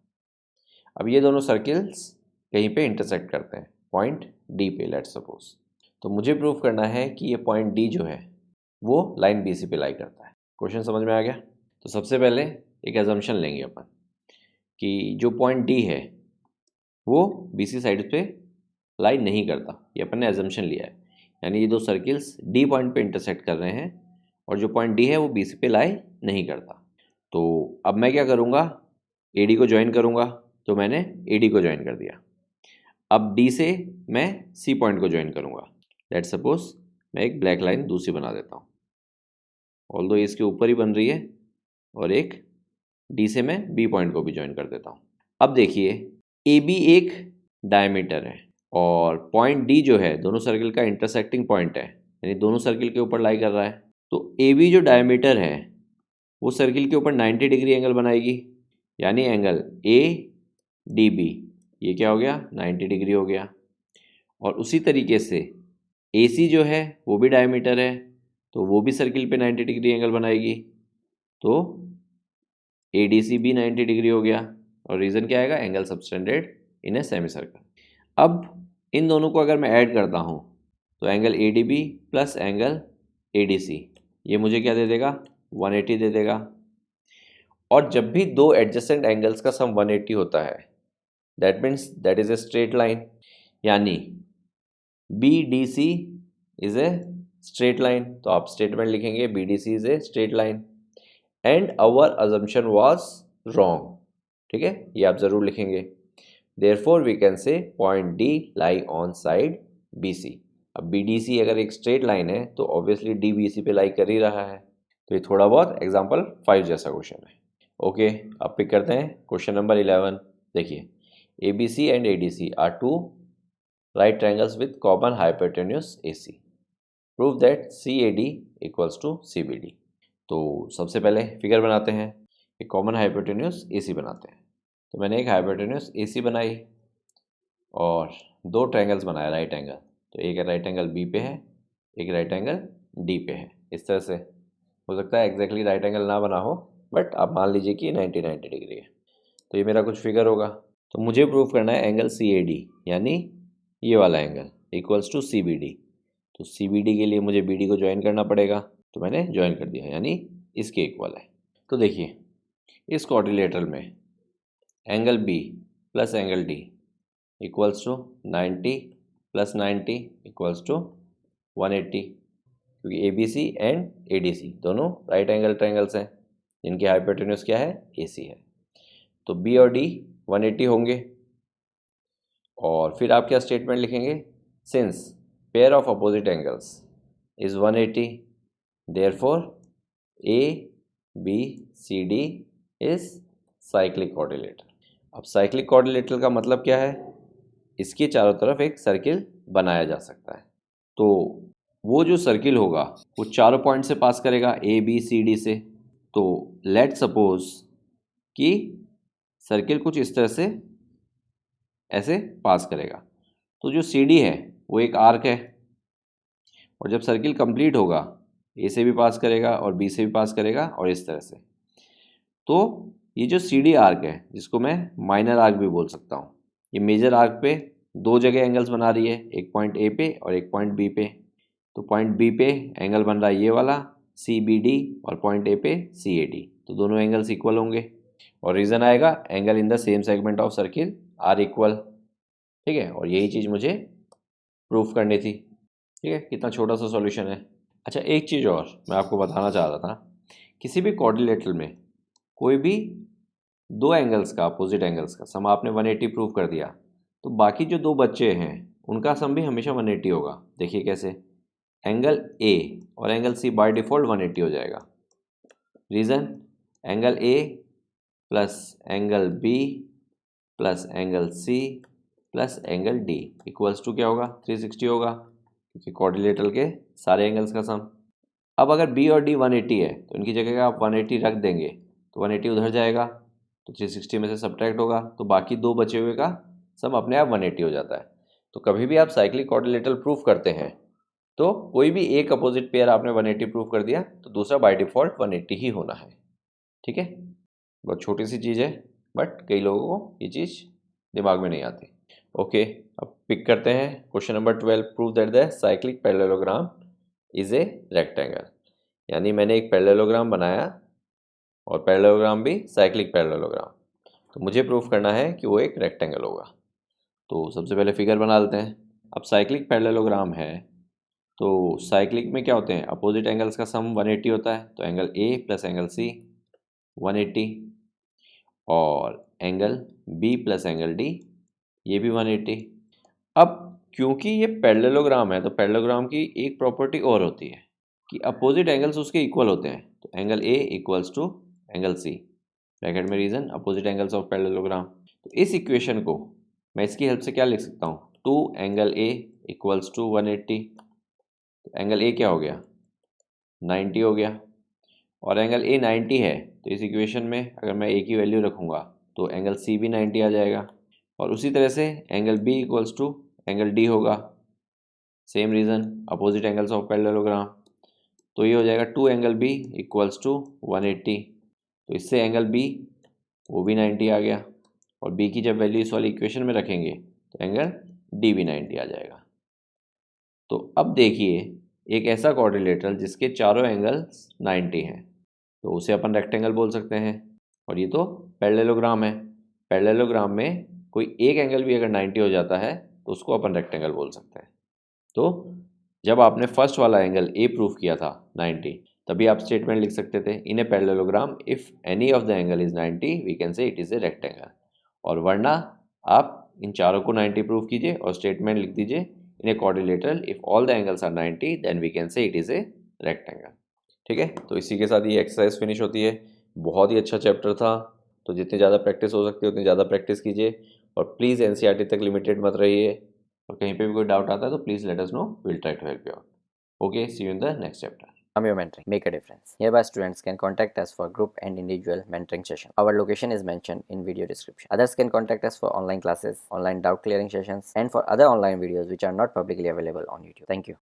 अब ये दोनों सर्किल्स कहीं पे इंटरसेक्ट करते हैं, पॉइंट डी पे लेट्स सपोज। तो मुझे प्रूफ करना है कि ये पॉइंट डी जो है वो लाइन बी सी पे लाई करता है। क्वेश्चन समझ में आ गया? तो सबसे पहले एक एजम्पशन लेंगे अपन कि जो पॉइंट डी है वो बी सी साइड पे लाई नहीं करता, ये अपन ने एजम्पशन लिया है। यानी ये दो सर्किल्स डी पॉइंट पे इंटरसेक्ट कर रहे हैं और जो पॉइंट डी है वो बी सी पे लाई नहीं करता। तो अब मैं क्या करूँगा, ए डी को ज्वाइन करूँगा। तो मैंने ए डी को ज्वाइन कर दिया। अब डी से मैं सी पॉइंट को ज्वाइन करूँगा। लेट्स सपोज मैं एक ब्लैक लाइन दूसरी बना देता हूँ, ऑल्दो इसके ऊपर ही बन रही है, और एक डी से मैं बी पॉइंट को भी ज्वाइन कर देता हूँ। अब देखिए ए बी एक डायमीटर है और पॉइंट डी जो है दोनों सर्किल का इंटरसेक्टिंग पॉइंट है, यानी दोनों सर्किल के ऊपर लाई कर रहा है। तो ए बी जो डायमीटर है वो सर्किल के ऊपर 90 डिग्री एंगल बनाएगी, यानी एंगल ए डी बी ये क्या हो गया, 90 डिग्री हो गया। और उसी तरीके से ए सी जो है वो भी डायमीटर है तो वो भी सर्किल पे 90 डिग्री एंगल बनाएगी, तो ए डी सी भी 90 डिग्री हो गया। और रीज़न क्या आएगा, angle subtended in a semi circle. अब इन दोनों को अगर मैं ऐड करता हूँ तो angle A D B plus angle A D C ये मुझे क्या दे देगा, 180 दे देगा। और जब भी दो एडजेसेंट एंगल्स का सम 180 होता है that means that is a straight line, यानी B D C is a straight line. तो आप स्टेटमेंट लिखेंगे B D C is a straight line and our assumption was wrong. ठीक है, ये आप ज़रूर लिखेंगे। Therefore we can say point D lie on side B C. अब बी डी सी अगर एक स्ट्रेट लाइन है तो ऑब्वियसली डी बी सी पे लाई कर ही रहा है। तो ये थोड़ा बहुत एग्जाम्पल 5 जैसा क्वेश्चन है। ओके, अब पिक करते हैं क्वेश्चन नंबर 11। देखिए, A B C and A D C are two right triangles with common hypotenuse A C, prove that C A D equals to C B D. तो सबसे पहले figure बनाते हैं, एक कॉमन हाइपोटेन्यूज ए सी बनाते हैं। तो मैंने एक हाइपोटेन्यूज ए सी बनाई और दो ट्रायंगल्स बनाया राइट एंगल। तो एक राइट एंगल बी पे है, एक राइट एंगल डी पे है। इस तरह से हो सकता है एग्जैक्टली राइट एंगल ना बना हो, बट आप मान लीजिए कि 90 डिग्री है। तो ये मेरा कुछ फिगर होगा। तो मुझे प्रूव करना है एंगल सी ए डी, यानी ये वाला angle equals to C B D. तो सी बी डी के लिए मुझे बी डी को ज्वाइन करना पड़ेगा, तो मैंने ज्वाइन कर दिया, यानी इसके इक्वल है। तो देखिए इस क्वाड्रिलेटरल में angle B plus angle D equals to 90 plus 90 equals to 180, क्योंकि ABC एंड ADC दोनों राइट एंगल ट्रायंगल्स हैं जिनकी हाइपोटेन्यूज क्या है, AC है। तो B और D 180 होंगे। और फिर आप क्या स्टेटमेंट लिखेंगे, since pair of opposite angles is 180 therefore ABCD is cyclic quadrilateral. अब साइक्लिक क्वाड्रिलेटरल का मतलब क्या है, इसके चारों तरफ एक सर्किल बनाया जा सकता है। तो वो जो सर्किल होगा वो चारों पॉइंट से पास करेगा, ABCD से। तो लेट सपोज कि सर्किल कुछ इस तरह से ऐसे पास करेगा, तो जो CD है वो एक आर्क है, और जब सर्किल कंप्लीट होगा A से भी पास करेगा और B से भी पास करेगा और इस तरह से। तो ये जो CD आर्क है, जिसको मैं माइनर आर्क भी बोल सकता हूँ, ये मेजर आर्क पे दो जगह एंगल्स बना रही है, एक पॉइंट A पे और एक पॉइंट B पे। तो पॉइंट B पे एंगल बन रहा है ये वाला CBD, और पॉइंट A पे CAD, तो दोनों एंगल्स इक्वल होंगे। और रीज़न आएगा angle in the same segment of circle are equal. ठीक है, और यही चीज़ मुझे प्रूफ करनी थी। ठीक है, कितना छोटा सा सॉल्यूशन है। अच्छा, एक चीज़ और मैं आपको बताना चाह रहा था, किसी भी क्वाड्रिलेटरल में कोई भी दो एंगल्स का, अपोजिट एंगल्स का सम आपने 180 प्रूव कर दिया, तो बाकी जो दो बच्चे हैं उनका सम भी हमेशा 180 होगा। देखिए कैसे, एंगल A और एंगल C बाय डिफ़ॉल्ट 180 हो जाएगा। Reason, angle A plus angle B plus angle C plus angle D equals to क्या होगा, 360 होगा, क्योंकि क्वाड्रिलेटरल के सारे एंगल्स का सम। अब अगर B और D 180 है तो इनकी जगह आप 180 रख देंगे, तो 180 उधर जाएगा, तो 360 में से सब्ट्रैक्ट होगा, तो बाकी दो बचे हुए का सब अपने आप 180 हो जाता है। तो कभी भी आप साइक्लिक क्वाड्रिलेटरल प्रूफ करते हैं तो कोई भी एक अपोजिट पेयर आपने 180 प्रूफ कर दिया तो दूसरा बाय डिफ़ॉल्ट 180 ही होना है। ठीक है, बहुत छोटी सी चीज़ है, बट कई लोगों को ये चीज़ दिमाग में नहीं आती। ओके, अब पिक करते हैं question number 12। Prove that the cyclic parallelogram is a rectangle. यानी मैंने एक पैरेललोग्राम बनाया और पैरेललोग्राम भी साइक्लिक पैरेललोग्राम, तो मुझे प्रूफ करना है कि वो एक रेक्टेंगल होगा। तो सबसे पहले फिगर बना लेते हैं। अब साइक्लिक पैरेललोग्राम है, तो साइक्लिक में क्या होते हैं, अपोजिट एंगल्स का सम 180 होता है, तो angle A plus angle C 180, और angle B plus angle D ये भी 180। अब क्योंकि ये पैरेललोग्राम है, तो पैरेललोग्राम की एक प्रॉपर्टी और होती है कि अपोजिट एंगल्स उसके इक्वल होते हैं, तो angle A equals to angle C, bracket में reason opposite angles of parallelogram. तो इस इक्वेशन को मैं इसकी हेल्प से क्या लिख सकता हूँ, 2 एंगल A इक्वल्स टू 180। तो एंगल A क्या हो गया, 90 हो गया, और एंगल A 90 है, तो इस इक्वेशन में अगर मैं A की वैल्यू रखूँगा तो एंगल C भी 90 आ जाएगा। और उसी तरह से angle B equals to angle D होगा, same reason opposite angles of parallelogram. तो ये हो जाएगा 2 एंगल B इक्वल्स टू 180। तो इससे एंगल B वो भी 90 आ गया, और B की जब वैल्यू इस वाली इक्वेशन में रखेंगे तो एंगल D भी 90 आ जाएगा। तो अब देखिए, एक ऐसा क्वाड्रिलेटरल जिसके चारों एंगल्स 90 हैं, तो उसे अपन रेक्टेंगल बोल सकते हैं। और ये तो पैरेललोग्राम है, पैरेललोग्राम में कोई एक एंगल भी अगर 90 हो जाता है तो उसको अपन रेक्टेंगल बोल सकते हैं। तो जब आपने फर्स्ट वाला एंगल A प्रूफ किया था 90, तभी आप स्टेटमेंट लिख सकते थे, in a parallelogram if any of the angle is 90 we can say it is a rectangle. और वरना आप इन चारों को 90 प्रूफ कीजिए और स्टेटमेंट लिख दीजिए, in a quadrilateral if all the angles are 90 then we can say it is a rectangle. ठीक है, तो इसी के साथ ये एक्सरसाइज फिनिश होती है। बहुत ही अच्छा चैप्टर था, तो जितनी ज़्यादा प्रैक्टिस हो सकती है उतनी ज़्यादा प्रैक्टिस कीजिए, और प्लीज़ NCERT तक लिमिटेड मत रहिए। और कहीं पे भी कोई डाउट आता है तो please let us know, will try to help you out. Okay, see you in the next chapter. From your mentoring, make a difference. Nearby students can contact us for group and individual mentoring session. Our location is mentioned in video description. Others can contact us for online classes, online doubt clearing sessions, and for other online videos which are not publicly available on YouTube. Thank you.